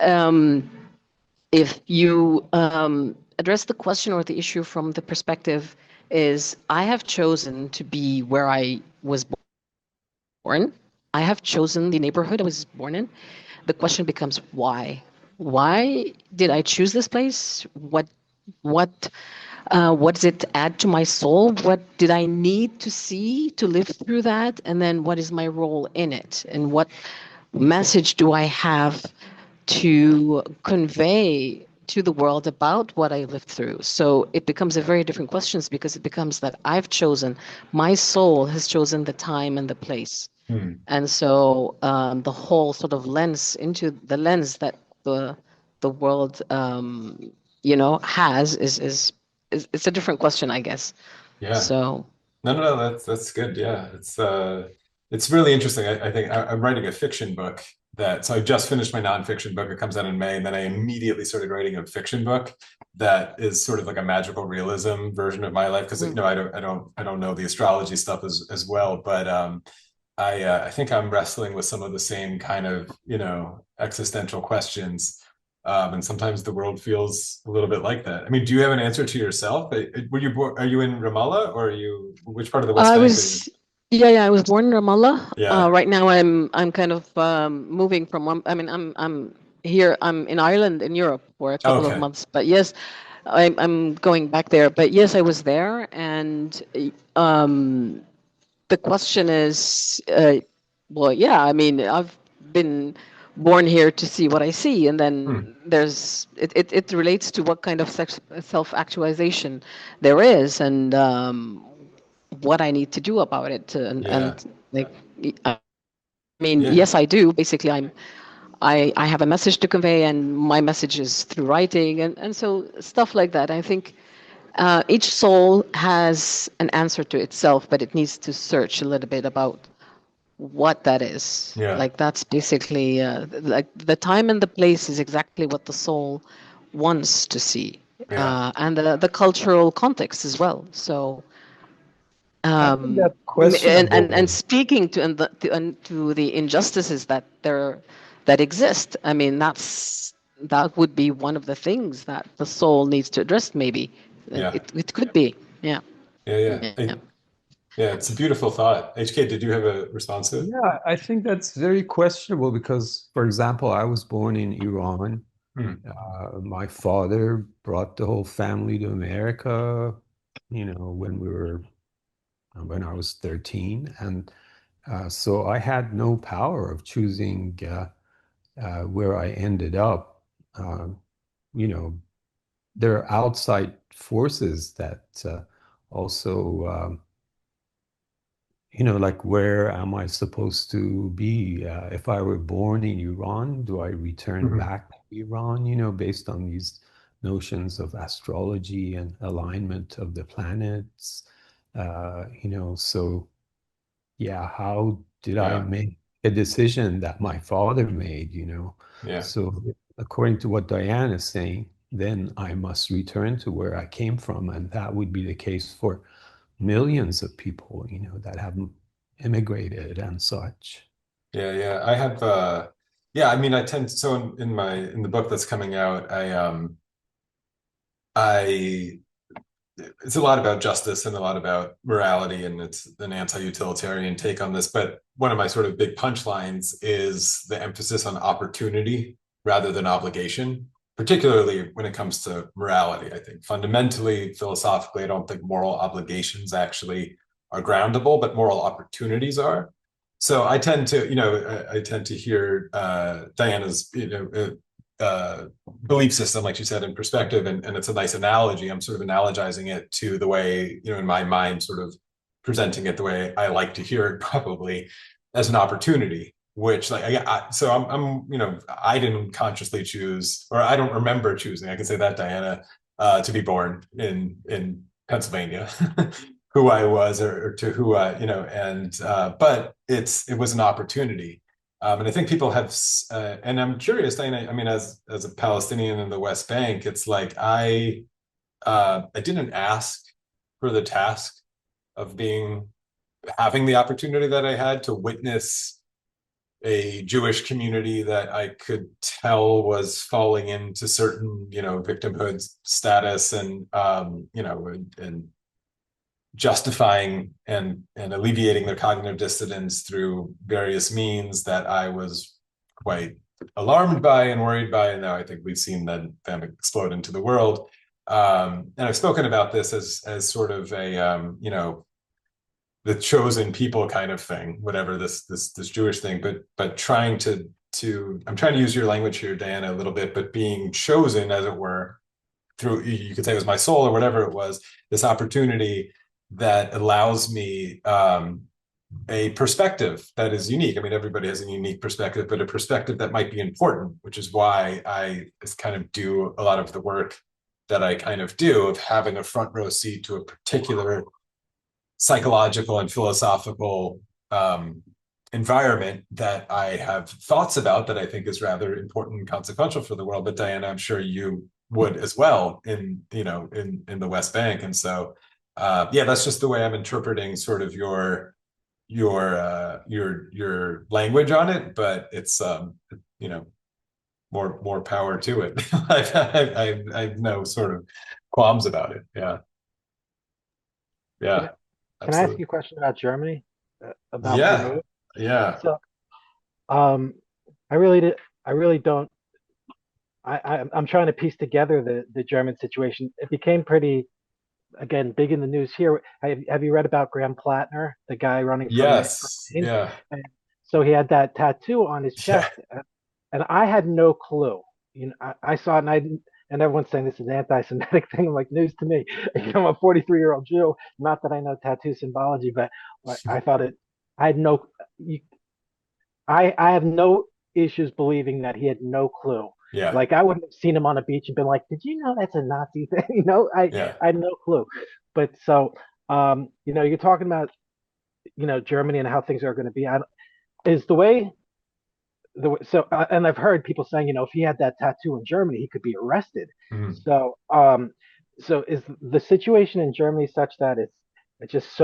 Speaker 7: if you address the question or the issue from the perspective is, I have chosen to be where I was born. I have chosen the neighborhood I was born in. The question becomes, why? Why did I choose this place? What does it add to my soul? What did I need to see to live through that? And then what is my role in it? And what message do I have to convey to the world about what I lived through? So it becomes a very different question, because it becomes that my soul has chosen the time and the place. And so the whole sort of lens that the world has is it's a different question, I guess.
Speaker 1: Yeah.
Speaker 7: So
Speaker 1: no, that's good. Yeah, it's really interesting. I think I'm writing a fiction book so I just finished my nonfiction book. It comes out in May, and then I immediately started writing a fiction book that is sort of like a magical realism version of my life, because I don't know the astrology stuff as well, but I think I'm wrestling with some of the same kind of existential questions. And sometimes the world feels a little bit like that. I mean, do you have an answer to yourself? Are you in Ramallah, or which part of the West Bank are you?
Speaker 7: Yeah, I was born in Ramallah.
Speaker 1: Yeah.
Speaker 7: Right now I'm kind of moving from one. I mean, I'm here. I'm in Ireland, in Europe, for a couple of months. But yes, I'm going back there. But yes, I was there, and the question is, well, yeah. I mean, I've been born here to see what I see, and then there's it relates to what kind of self-actualization there is, and what I need to do about it. And like, I mean, yes, I do. Basically, I have a message to convey, and my message is through writing, and so stuff like that. I think each soul has an answer to itself, but it needs to search a little bit about what that is. Like that's basically like the time and the place is exactly what the soul wants to see, and the cultural context as well. So
Speaker 2: I think that questionable.
Speaker 7: and speaking to the injustices that exist. I mean, that would be one of the things that the soul needs to address. Maybe it could be. Yeah.
Speaker 1: Yeah, it's a beautiful thought. HK, did you have a response to it?
Speaker 2: Yeah, I think that's very questionable because, for example, I was born in Iran. My father brought the whole family to America, when I was 13. And so I had no power of choosing where I ended up. There are outside forces that also, like where am I supposed to be? If I were born in Iran, do I return back to Iran, based on these notions of astrology and alignment of the planets? So yeah, how did I make a decision that my father made? So according to what Diane is saying, then I must return to where I came from, and that would be the case for millions of people, that have immigrated and such.
Speaker 1: Yeah. I have I mean, I tend to, so in the book that's coming out, I it's a lot about justice and a lot about morality, and it's an anti-utilitarian take on this. But one of my sort of big punchlines is the emphasis on opportunity rather than obligation, particularly when it comes to morality. I think fundamentally, philosophically, I don't think moral obligations actually are groundable, but moral opportunities are. So I tend to hear Diana's, belief system, like you said, in perspective, and it's a nice analogy. I'm sort of analogizing it to the way, in my mind, sort of presenting it the way I like to hear it, probably as an opportunity. Which, like, I didn't consciously choose, or I don't remember choosing. I can say that, Diana, to be born in Pennsylvania, who I was, or to who I, but it was an opportunity. And I think people have, and I'm curious, Diana, I mean, as a Palestinian in the West Bank, it's like I didn't ask for the task of having the opportunity that I had to witness a Jewish community that I could tell was falling into certain, victimhood status, and and justifying and alleviating their cognitive dissonance through various means that I was quite alarmed by and worried by. And now I think we've seen them explode into the world. And I've spoken about this as sort of a, the chosen people kind of thing, whatever this Jewish thing, but trying to I'm trying to use your language here, Diana, a little bit, but being chosen, as it were, through, you could say it was my soul or whatever it was, this opportunity that allows me a perspective that is unique. I mean, everybody has a unique perspective, but a perspective that might be important, which is why I kind of do a lot of the work that I kind of do, of having a front row seat to a particular psychological and philosophical environment that I have thoughts about, that I think is rather important and consequential for the world. But Diana, I'm sure you would as well in the West Bank. And so that's just the way I'm interpreting sort of your language on it. But it's more power to it. I have no sort of qualms about it.
Speaker 4: Can I ask you a question about Germany? About
Speaker 1: yeah yeah
Speaker 4: So I really don't. I'm trying to piece together the German situation. It became pretty, again, big in the news here. Have you read about Graham Plattner, the guy running for
Speaker 1: yes
Speaker 4: Remain?
Speaker 1: yeah
Speaker 4: And so he had that tattoo on his chest, and I had no clue. I saw it, and everyone's saying this is an anti-Semitic thing. I'm like, news to me. I'm a 43-year-old Jew. Not that I know tattoo symbology, but I thought it. I had no. I have no issues believing that he had no clue.
Speaker 1: Yeah.
Speaker 4: Like I wouldn't have seen him on a beach and been like, "Did you know that's a Nazi thing?" I had no clue. But so, you're talking about, Germany and how things are going to be. Is the way and I've heard people saying, if he had that tattoo in Germany, he could be arrested.
Speaker 1: Mm.
Speaker 4: So is the situation in Germany such that it's just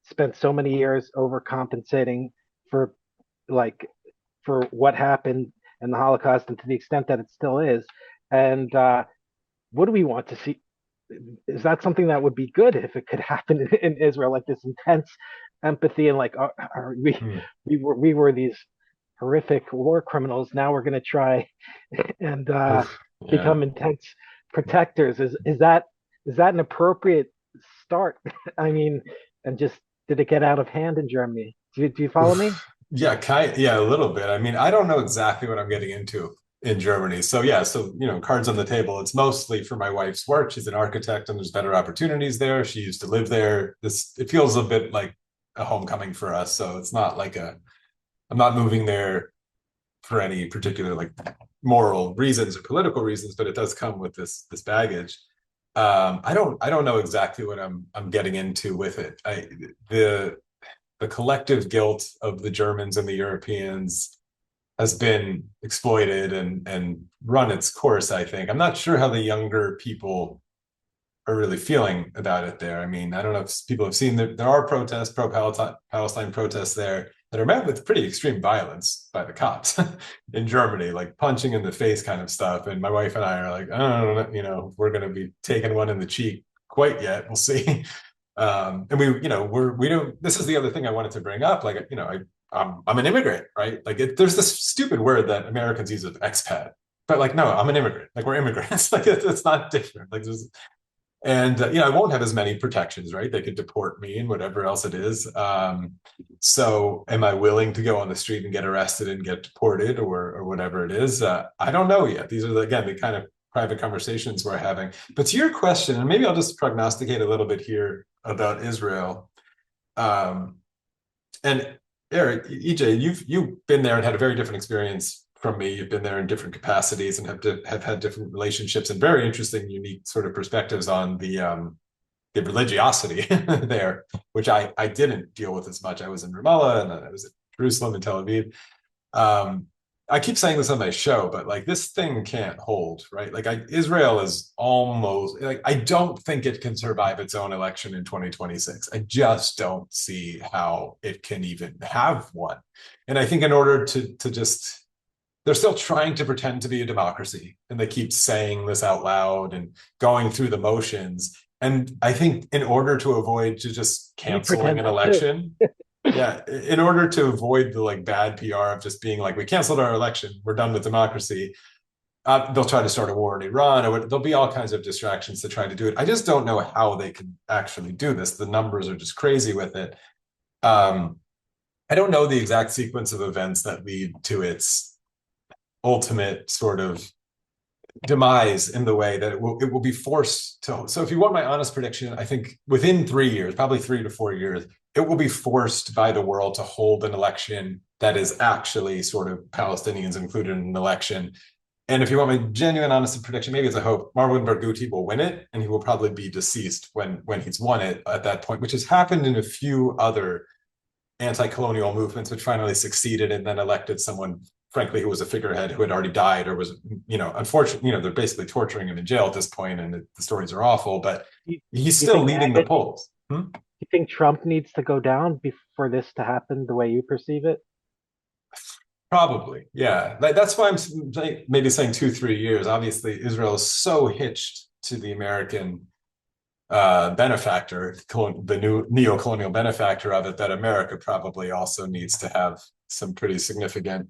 Speaker 4: spent so many years overcompensating for like for what happened in the Holocaust, and to the extent that it still is, and what do we want to see? Is that something that would be good if it could happen in Israel, like this intense empathy and like we were these horrific war criminals. Now we're going to try and become intense protectors. Is that an appropriate start? I mean, and just did it get out of hand in Germany? Do you follow me?
Speaker 1: Yeah, a little bit. I mean, I don't know exactly what I'm getting into in Germany. So cards on the table. It's mostly for my wife's work. She's an architect and there's better opportunities there. She used to live there. It feels a bit like a homecoming for us. So it's not like I'm not moving there for any particular like moral reasons or political reasons, but it does come with this baggage. I don't know exactly what I'm getting into with it. The collective guilt of the Germans and the Europeans has been exploited and run its course, I think. I'm not sure how the younger people are really feeling about it there. I mean, I don't know if people have seen there are protests, pro-Palestine protests there that are met with pretty extreme violence by the cops in Germany, like punching in the face kind of stuff. And my wife and I are like, I don't know, we're going to be taking one in the cheek quite yet. We'll see. And we don't, this is the other thing I wanted to bring up. Like, I'm an immigrant, right? Like there's this stupid word that Americans use of expat, but like, no, I'm an immigrant. Like we're immigrants. Like it's not different. Like I won't have as many protections, right? They could deport me and whatever else it is. So am I willing to go on the street and get arrested and get deported or whatever it is? I don't know yet. These are, again, the kind of private conversations we're having. But to your question, and maybe I'll just prognosticate a little bit here about Israel. And Eric, EJ, you've been there and had a very different experience from me. You've been there in different capacities and have had different relationships and very interesting, unique sort of perspectives on the religiosity there, which I didn't deal with as much. I was in Ramallah and I was in Jerusalem and Tel Aviv. I keep saying this on my show, but like this thing can't hold, right? Like Israel is almost like, I don't think it can survive its own election in 2026. I just don't see how it can even have one. And I think in order to just, they're still trying to pretend to be a democracy and they keep saying this out loud and going through the motions. And I think in order to avoid just canceling an election, in order to avoid the like bad PR of just being like, we canceled our election, we're done with democracy, they'll try to start a war in Iran, or there'll be all kinds of distractions to try to do it. I just don't know how they can actually do this. The numbers are just crazy with it. I don't know the exact sequence of events that lead to its ultimate sort of demise in the way that it will be forced to. So if you want my honest prediction, I think within 3 years, probably 3 to 4 years, it will be forced by the world to hold an election that is actually sort of Palestinians included in an election. And if you want my genuine, honest prediction, maybe it's a hope, Marwan Barghouti will win it, and he will probably be deceased when he's won it at that point, which has happened in a few other anti-colonial movements, which finally succeeded and then elected someone, frankly, who was a figurehead who had already died or was, unfortunately, they're basically torturing him in jail at this point, and the stories are awful, but he's still leading the polls.
Speaker 4: Do you think Trump needs to go down for this to happen the way you perceive it?
Speaker 1: Probably, yeah. That's why I'm maybe saying 2-3 years. Obviously, Israel is so hitched to the American benefactor, the new neo-colonial benefactor of it, that America probably also needs to have some pretty significant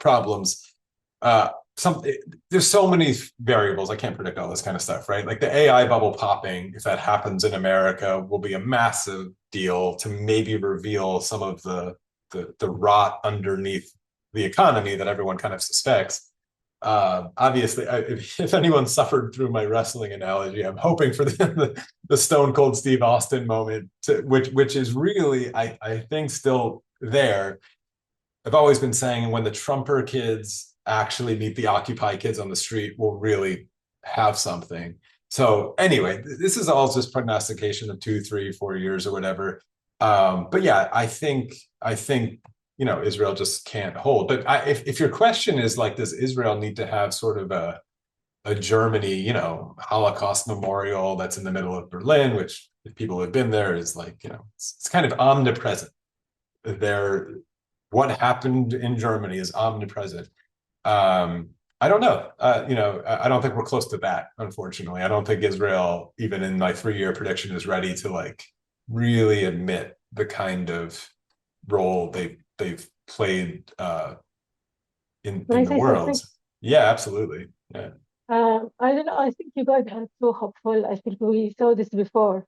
Speaker 1: problems. There's so many variables. I can't predict all this kind of stuff, right? Like the AI bubble popping, if that happens in America, will be a massive deal to maybe reveal some of the rot underneath the economy that everyone kind of suspects. Obviously, if anyone suffered through my wrestling analogy, I'm hoping for the Stone Cold Steve Austin moment, which is really, I think, still there. I've always been saying when the Trumper kids actually meet the Occupy kids on the street, we'll really have something. So anyway, this is all just prognostication of 2, 3, 4 years or whatever. But yeah, I think Israel just can't hold. But if your question is like, does Israel need to have sort of a Germany, Holocaust memorial that's in the middle of Berlin, which if people have been there is like, it's kind of omnipresent. What happened in Germany is omnipresent. I don't know. I don't think we're close to that, unfortunately. I don't think Israel, even in my 3-year prediction, is ready to like really admit the kind of role they've played in the world. Yeah, absolutely. Yeah.
Speaker 6: I don't know. I think you guys are too hopeful. I think we saw this before,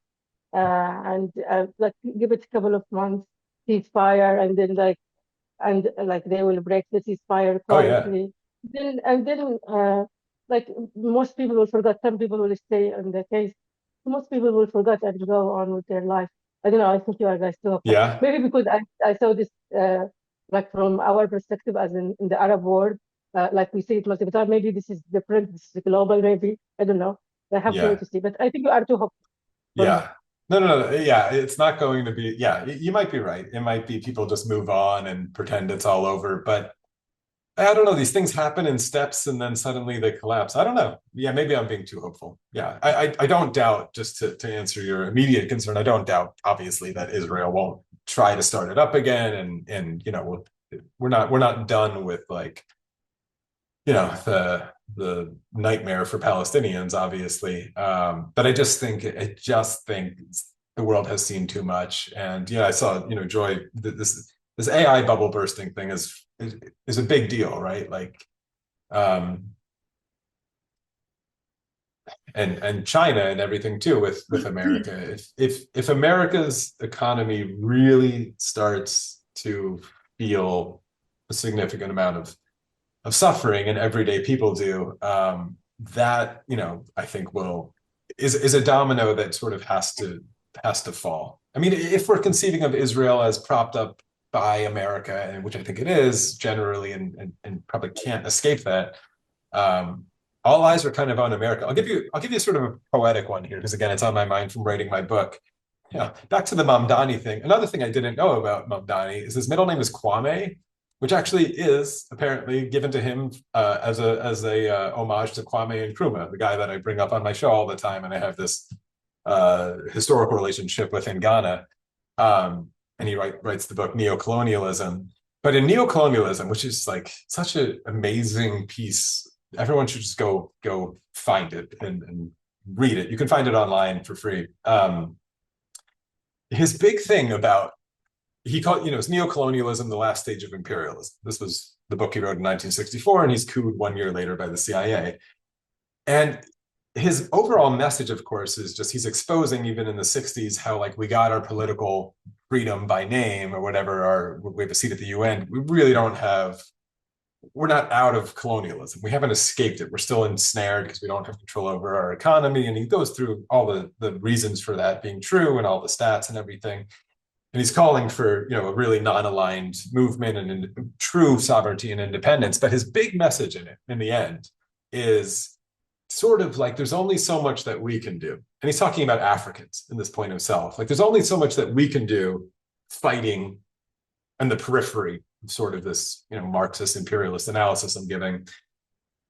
Speaker 6: and like give it a couple of months, ceasefire, and then like they will break the ceasefire quietly. Then like most people will forget. Some people will stay on the case. Most people will forget and go on with their life. I don't know. I think you are guys too hopeful.
Speaker 1: Yeah.
Speaker 6: Maybe because I saw this like from our perspective as in the Arab world. Like we see it multiple times. Maybe this is different. This is global. Maybe I don't know. I have to wait to see. But I think you are too hopeful.
Speaker 1: Yeah. No. Yeah, it's not going to be. Yeah, you might be right. It might be people just move on and pretend it's all over. But I don't know. These things happen in steps, and then suddenly they collapse. I don't know. Yeah, maybe I'm being too hopeful. Yeah, I don't doubt. Just to answer your immediate concern, I don't doubt. Obviously, that Israel won't try to start it up again, and we're not done with like the nightmare for Palestinians, obviously. But I just think the world has seen too much. And I saw, Joy, this AI bubble bursting thing is a big deal, right? Like, and China and everything too with America. If America's economy really starts to feel a significant amount of suffering, and everyday people do, that I think is a domino that sort of has to fall. I mean, if we're conceiving of Israel as propped up by America, and which I think it is generally, and probably can't escape that, all eyes are kind of on America. I'll give you sort of a poetic one here, because again, it's on my mind from writing my book. Back to the Mamdani thing. Another thing I didn't know about Mamdani is his middle name is Kwame, which actually is apparently given to him as a homage to Kwame Nkrumah, the guy that I bring up on my show all the time, and I have this historical relationship with in Ghana. And he writes the book Neocolonialism. But in Neocolonialism, which is like such an amazing piece, everyone should just go find it and read it. You can find it online for free. His big thing about, he called, it's neocolonialism, the last stage of imperialism. This was the book he wrote in 1964, and he's couped 1 year later by the CIA. And his overall message, of course, is just he's exposing, even in the 60s, how like we got our political freedom by name or whatever, we have a seat at the UN. We really don't have, we're not out of colonialism. We haven't escaped it. We're still ensnared because we don't have control over our economy. And he goes through all the reasons for that being true and all the stats and everything. And he's calling for, a really non-aligned movement and true sovereignty and independence. But his big message in it, in the end, is sort of like there's only so much that we can do. And he's talking about Africans in this point himself. Like there's only so much that we can do fighting on the periphery of sort of this, Marxist imperialist analysis I'm giving.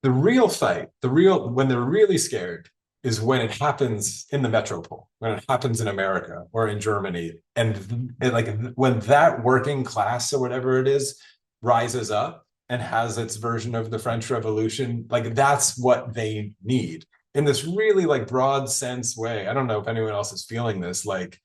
Speaker 1: The real fight, when they're really scared, is when it happens in the metropole, when it happens in America or in Germany. And when that working class or whatever it is rises up and has its version of the French Revolution, like that's what they need in this really like broad sense way. I don't know if anyone else is feeling this, like,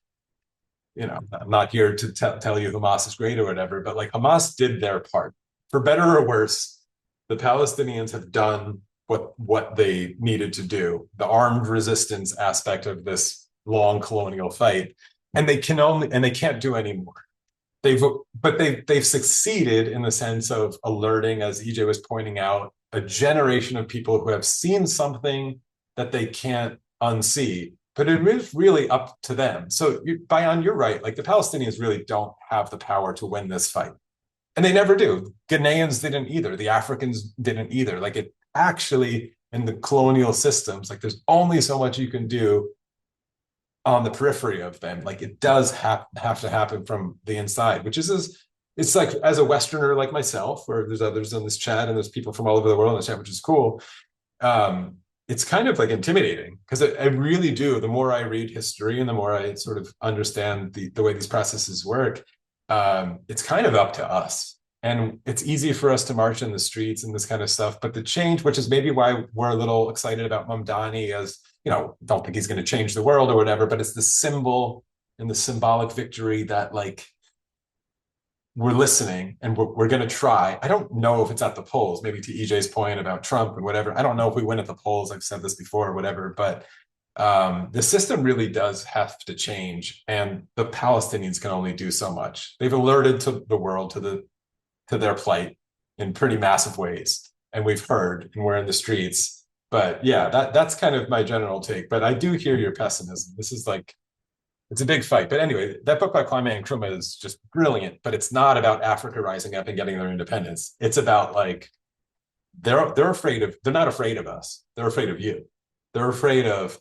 Speaker 1: I'm not here to tell you Hamas is great or whatever, but like Hamas did their part. For better or worse, the Palestinians have done what they needed to do, the armed resistance aspect of this long colonial fight, and they can't do any more. they've succeeded in the sense of alerting, as EJ was pointing out, a generation of people who have seen something that they can't unsee. But it is really up to them. So, Bayan, you're right. Like, the Palestinians really don't have the power to win this fight. And they never do. Ghanaians didn't either. The Africans didn't either. Like, it actually, in the colonial systems, like, there's only so much you can do on the periphery of them. Like, it does have to happen from the inside, which is it's like, as a Westerner like myself, or there's others in this chat and there's people from all over the world in the chat, which is cool. It's kind of like intimidating, because I really do. The more I read history and the more I sort of understand the way these processes work, it's kind of up to us. And it's easy for us to march in the streets and this kind of stuff. But the change, which is maybe why we're a little excited about Mamdani, as, you know, don't think he's going to change the world or whatever, but it's the symbol and the symbolic victory that, like, we're listening and we're going to try. I don't know if it's at the polls, maybe to EJ's point about Trump and whatever. I don't know if we win at the polls. I've said this before or whatever, but the system really does have to change, and the Palestinians can only do so much. They've alerted to the world to their plight in pretty massive ways, and we've heard, and we're in the streets. But yeah, that's kind of my general take. But I do hear your pessimism. This is like, it's a big fight. But anyway, that book by Kwame Nkrumah is just brilliant, but it's not about Africa rising up and getting their independence. It's about, like, they're not afraid of us. They're afraid of you. They're afraid of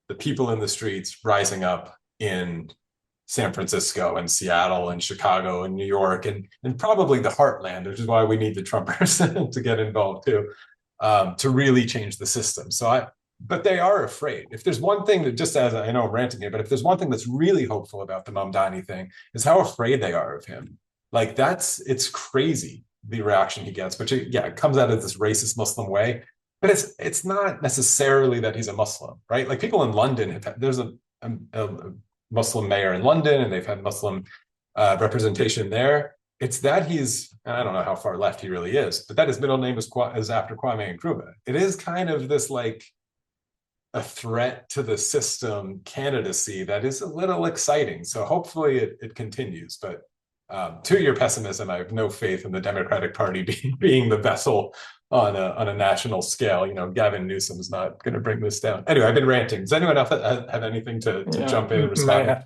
Speaker 1: the people in the streets rising up in San Francisco and Seattle and Chicago and New York and probably the heartland, which is why we need the Trumpers to get involved too, to really change the system. But they are afraid. If there's one thing that, just as I know I'm ranting here, but if there's one thing that's really hopeful about the Mamdani thing, is how afraid they are of him. Like, it's crazy, the reaction he gets, which, yeah, it comes out of this racist Muslim way, but it's not necessarily that he's a Muslim, right? Like, people in London there's a Muslim mayor in London, and they've had Muslim representation there. It's that I don't know how far left he really is, but that his middle name is after Kwame Nkrumah. It is kind of this, like, a threat to the system candidacy that is a little exciting. So hopefully it continues. But to your pessimism, I have no faith in the Democratic Party being the vessel on a national scale. You know, Gavin Newsom's not going to bring this down. Anyway, I've been ranting. Does anyone else have anything to jump in and respond?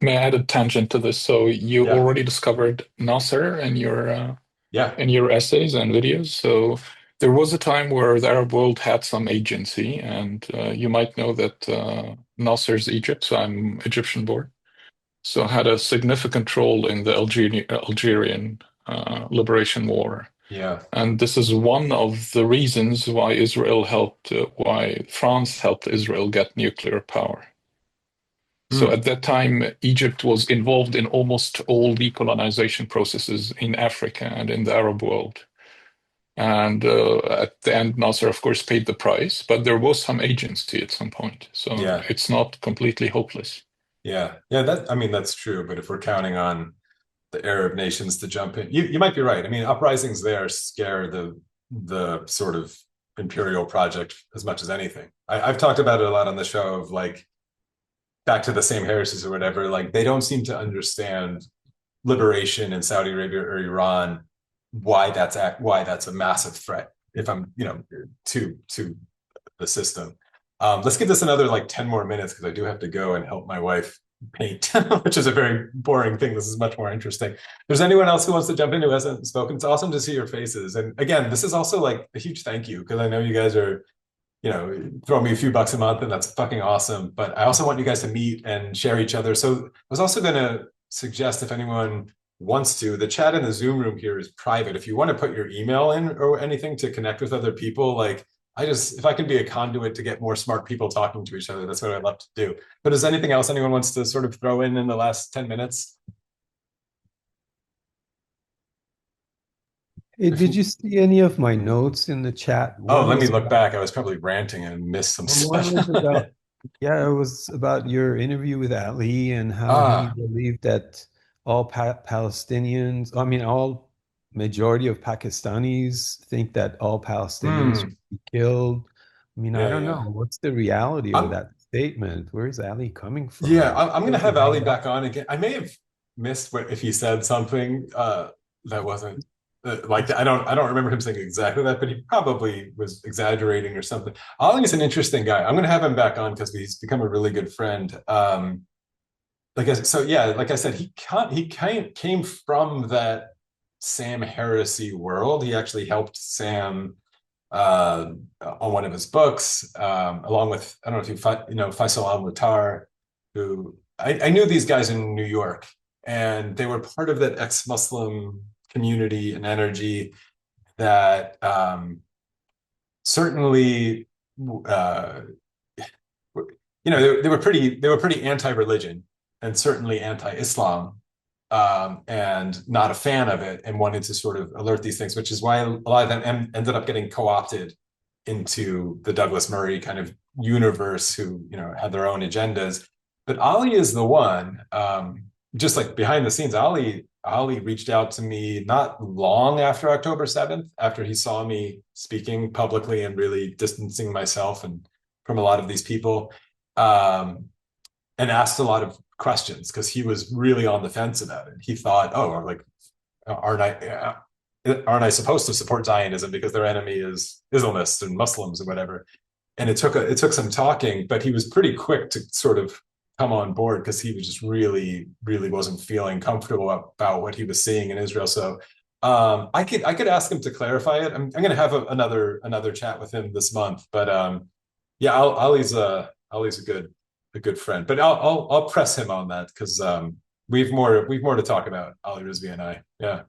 Speaker 5: May I add a tangent to this? So you already discovered Nasser in your essays and videos. So there was a time where the Arab world had some agency, and you might know that Nasser's Egypt, so I'm Egyptian born, so had a significant role in the Algerian liberation war.
Speaker 1: Yeah.
Speaker 5: And this is one of the reasons why why France helped Israel get nuclear power. So at that time, Egypt was involved in almost all decolonization processes in Africa and in the Arab world. And at the end, Nasser, of course, paid the price, but there was some agency at some point. So it's not completely hopeless.
Speaker 1: Yeah. That's true. But if we're counting on the Arab nations to jump in, you might be right. I mean, uprisings there scare the sort of imperial project as much as anything. I've talked about it a lot on the show, of, like, back to the same heresies or whatever. Like, they don't seem to understand liberation in Saudi Arabia or Iran, why that's a massive threat, if I'm, to the system. Let's give this another, like, 10 more minutes, because I do have to go and help my wife paint, which is a very boring thing. This is much more interesting. If there's anyone else who wants to jump in who hasn't spoken, it's awesome to see your faces. And again, this is also, like, a huge thank you, because I know you guys are, throw me a few bucks a month, and that's fucking awesome. But I also want you guys to meet and share each other. So I was also going to suggest, if anyone wants to, the chat in the Zoom room here is private. If you want to put your email in or anything to connect with other people, like, if I can be a conduit to get more smart people talking to each other, that's what I'd love to do. But is anything else anyone wants to sort of throw in the last 10 minutes?
Speaker 2: Hey, did you see any of my notes in the chat?
Speaker 1: Let me look back. I was probably ranting and missed some stuff.
Speaker 2: It was about your interview with Ali and how he believed that all Palestinians, all majority of Pakistanis think that all Palestinians should be killed. I don't know. What's the reality of that statement? Where's Ali coming from?
Speaker 1: Yeah, I'm going to have Ali back on again. I may have missed if he said something that wasn't like I don't remember him saying exactly that, but he probably was exaggerating or something. Ollie is an interesting guy. I'm going to have him back on because he's become a really good friend. Like I said, he came from that Sam heresy world. He actually helped Sam on one of his books, along with, I don't know if you know Faisal al-Mutar, who I knew these guys in New York, and they were part of that ex-Muslim community and energy that certainly, they were pretty anti-religion and certainly anti-Islam, and not a fan of it, and wanted to sort of alert these things, which is why a lot of them ended up getting co-opted into the Douglas Murray kind of universe, who had their own agendas. But Ali is the one, just like behind the scenes. Ali reached out to me not long after October 7th, after he saw me speaking publicly and really distancing myself and from a lot of these people, and asked a lot of questions because he was really on the fence about it. He thought, oh, like, aren't I supposed to support Zionism because their enemy is Islamists and Muslims or whatever? And it took some talking, but he was pretty quick to sort of come on board because he was just really, really wasn't feeling comfortable about what he was seeing in Israel. So I could ask him to clarify it. I'm going to have another chat with him this month. But yeah, Ali's a good friend. But I'll press him on that because we've more to talk about, Ali Rizvi and I. Yeah.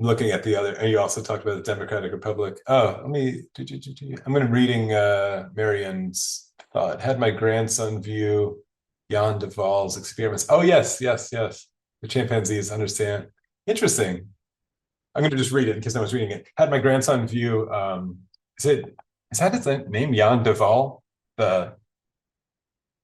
Speaker 1: Looking at the other, and you also talked about the Democratic Republic. Oh, I'm going to reading Marianne's thought. Had my grandson view Jan Duvall's experiments. Oh, yes. The chimpanzees understand. Interesting. I'm going to just read it in case no one's reading it. Had my grandson view, is that his name? Jan Duvall, the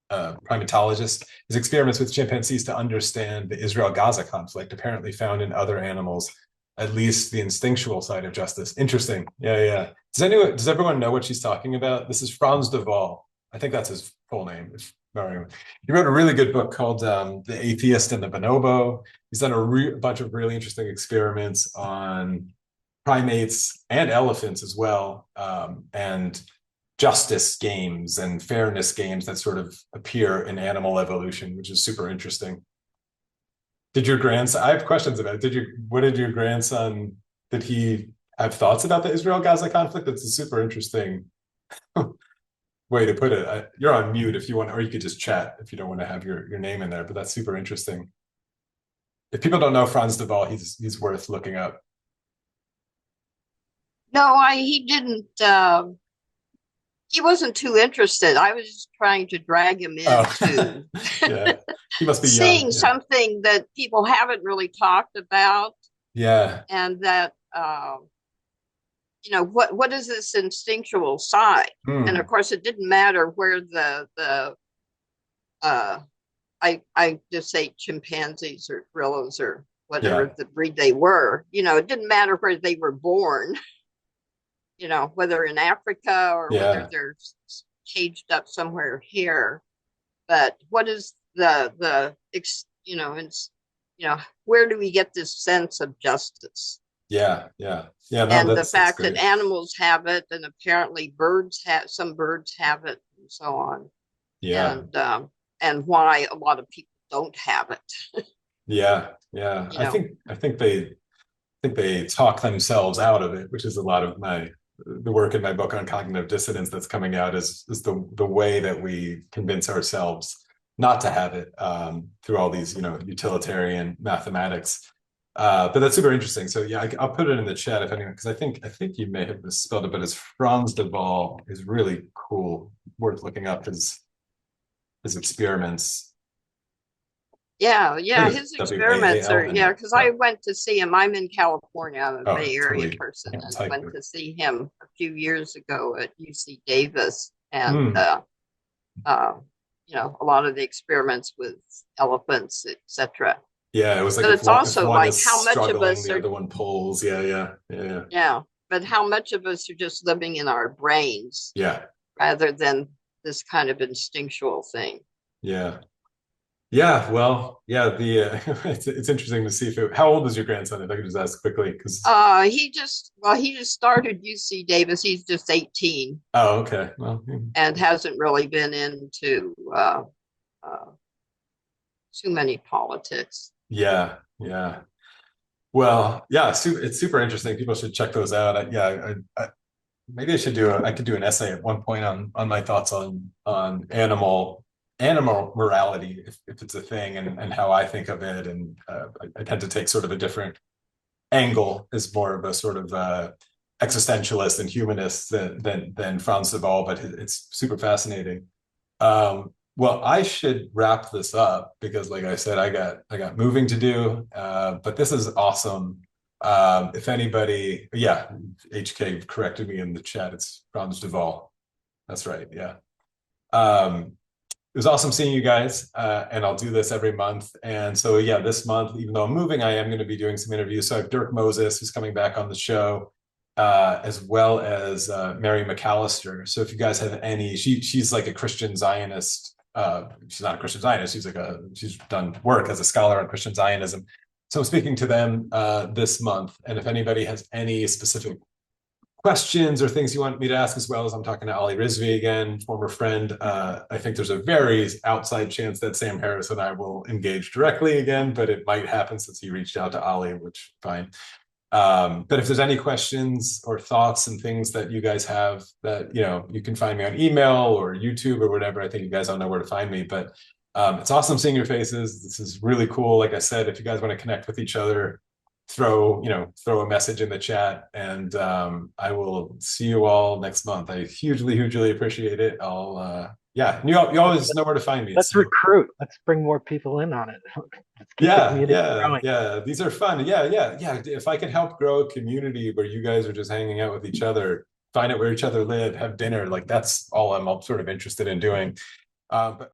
Speaker 1: primatologist. His experiments with chimpanzees to understand the Israel-Gaza conflict, apparently found in other animals at least the instinctual side of justice. Interesting. Yeah. Does everyone know what she's talking about? This is Franz de Waal. I think that's his full name. He wrote a really good book called The Atheist and the Bonobo. He's done a bunch of really interesting experiments on primates and elephants as well, and justice games and fairness games that sort of appear in animal evolution, which is super interesting. I have questions about it. Did he have thoughts about the Israel-Gaza conflict? That's a super interesting way to put it. You're on mute if you want, or you could just chat if you don't want to have your name in there, but that's super interesting. If people don't know Franz de Waal, he's worth looking up.
Speaker 8: No, he didn't. He wasn't too interested. I was just trying to drag him into
Speaker 1: yeah. He must be
Speaker 8: seeing
Speaker 1: young.
Speaker 8: something that people haven't really talked about.
Speaker 1: Yeah.
Speaker 8: And that, what is this instinctual side? And of course, it didn't matter where I just say chimpanzees or gorillas or whatever the breed they were. It didn't matter where they were born. Whether in Africa or whether they're caged up somewhere here. But what is where do we get this sense of justice?
Speaker 1: Yeah. No,
Speaker 8: and the fact that animals have it, and apparently some birds have it, and so on.
Speaker 1: Yeah.
Speaker 8: And why a lot of people don't have it.
Speaker 1: Yeah. I think they talk themselves out of it, which is a lot of the work in my book on cognitive dissonance that's coming out is the way that we convince ourselves not to have it, through all these utilitarian mathematics. But that's super interesting. So yeah, I'll put it in the chat if anyone, because I think you may have misspelled it, but it's Franz de Waal is really cool, worth looking up his experiments.
Speaker 8: Yeah, his experiments are, because I went to see him. I'm in California. I'm a Bay Area person, and I went to see him a few years ago at UC Davis, and a lot of the experiments with elephants, etc.
Speaker 1: Yeah, it was like,
Speaker 8: but it's also like how much of us
Speaker 1: the other one pulls. Yeah.
Speaker 8: But how much of us are just living in our brains?
Speaker 1: Yeah.
Speaker 8: Rather than this kind of instinctual thing.
Speaker 1: Yeah. Yeah, well, yeah, it's interesting to see how old is your grandson, if I could just ask quickly, because
Speaker 8: he just started UC Davis. He's just 18.
Speaker 1: Oh, okay. Well,
Speaker 8: and hasn't really been into too many politics.
Speaker 1: Yeah. Well, yeah, it's super interesting. People should check those out. Maybe I could do an essay at one point on my thoughts on animal morality, if it's a thing, and how I think of it. And I tend to take sort of a different angle, as more of a sort of existentialist and humanist than Franz de Waal, but it's super fascinating. Well, I should wrap this up because, like I said, I got moving to do. But this is awesome. If anybody, yeah, HK corrected me in the chat. It's Franz de Waal. That's right. Yeah. It was awesome seeing you guys, and I'll do this every month. And so, yeah, this month, even though I'm moving, I am going to be doing some interviews. So I have Dirk Moses, who's coming back on the show, as well as Mary McAllister. So if you guys have any, she's like a Christian Zionist. She's not a Christian Zionist. She's done work as a scholar on Christian Zionism. So I'm speaking to them this month. And if anybody has any specific questions or things you want me to ask, as well as I'm talking to Ali Rizvi again, former friend, I think there's a very outside chance that Sam Harris and I will engage directly again, but it might happen since he reached out to Ali, which fine. But if there's any questions or thoughts and things that you guys have, that, you can find me on email or YouTube or whatever. I think you guys all know where to find me, but it's awesome seeing your faces. This is really cool. Like I said, if you guys want to connect with each other, throw a message in the chat, and I will see you all next month. I hugely appreciate it. You always know where to find me.
Speaker 4: Let's recruit. Let's bring more people in on it. Let's keep the community growing.
Speaker 1: Yeah. These are fun. Yeah. If I can help grow a community where you guys are just hanging out with each other, find out where each other live, have dinner, like that's all I'm sort of interested in doing. But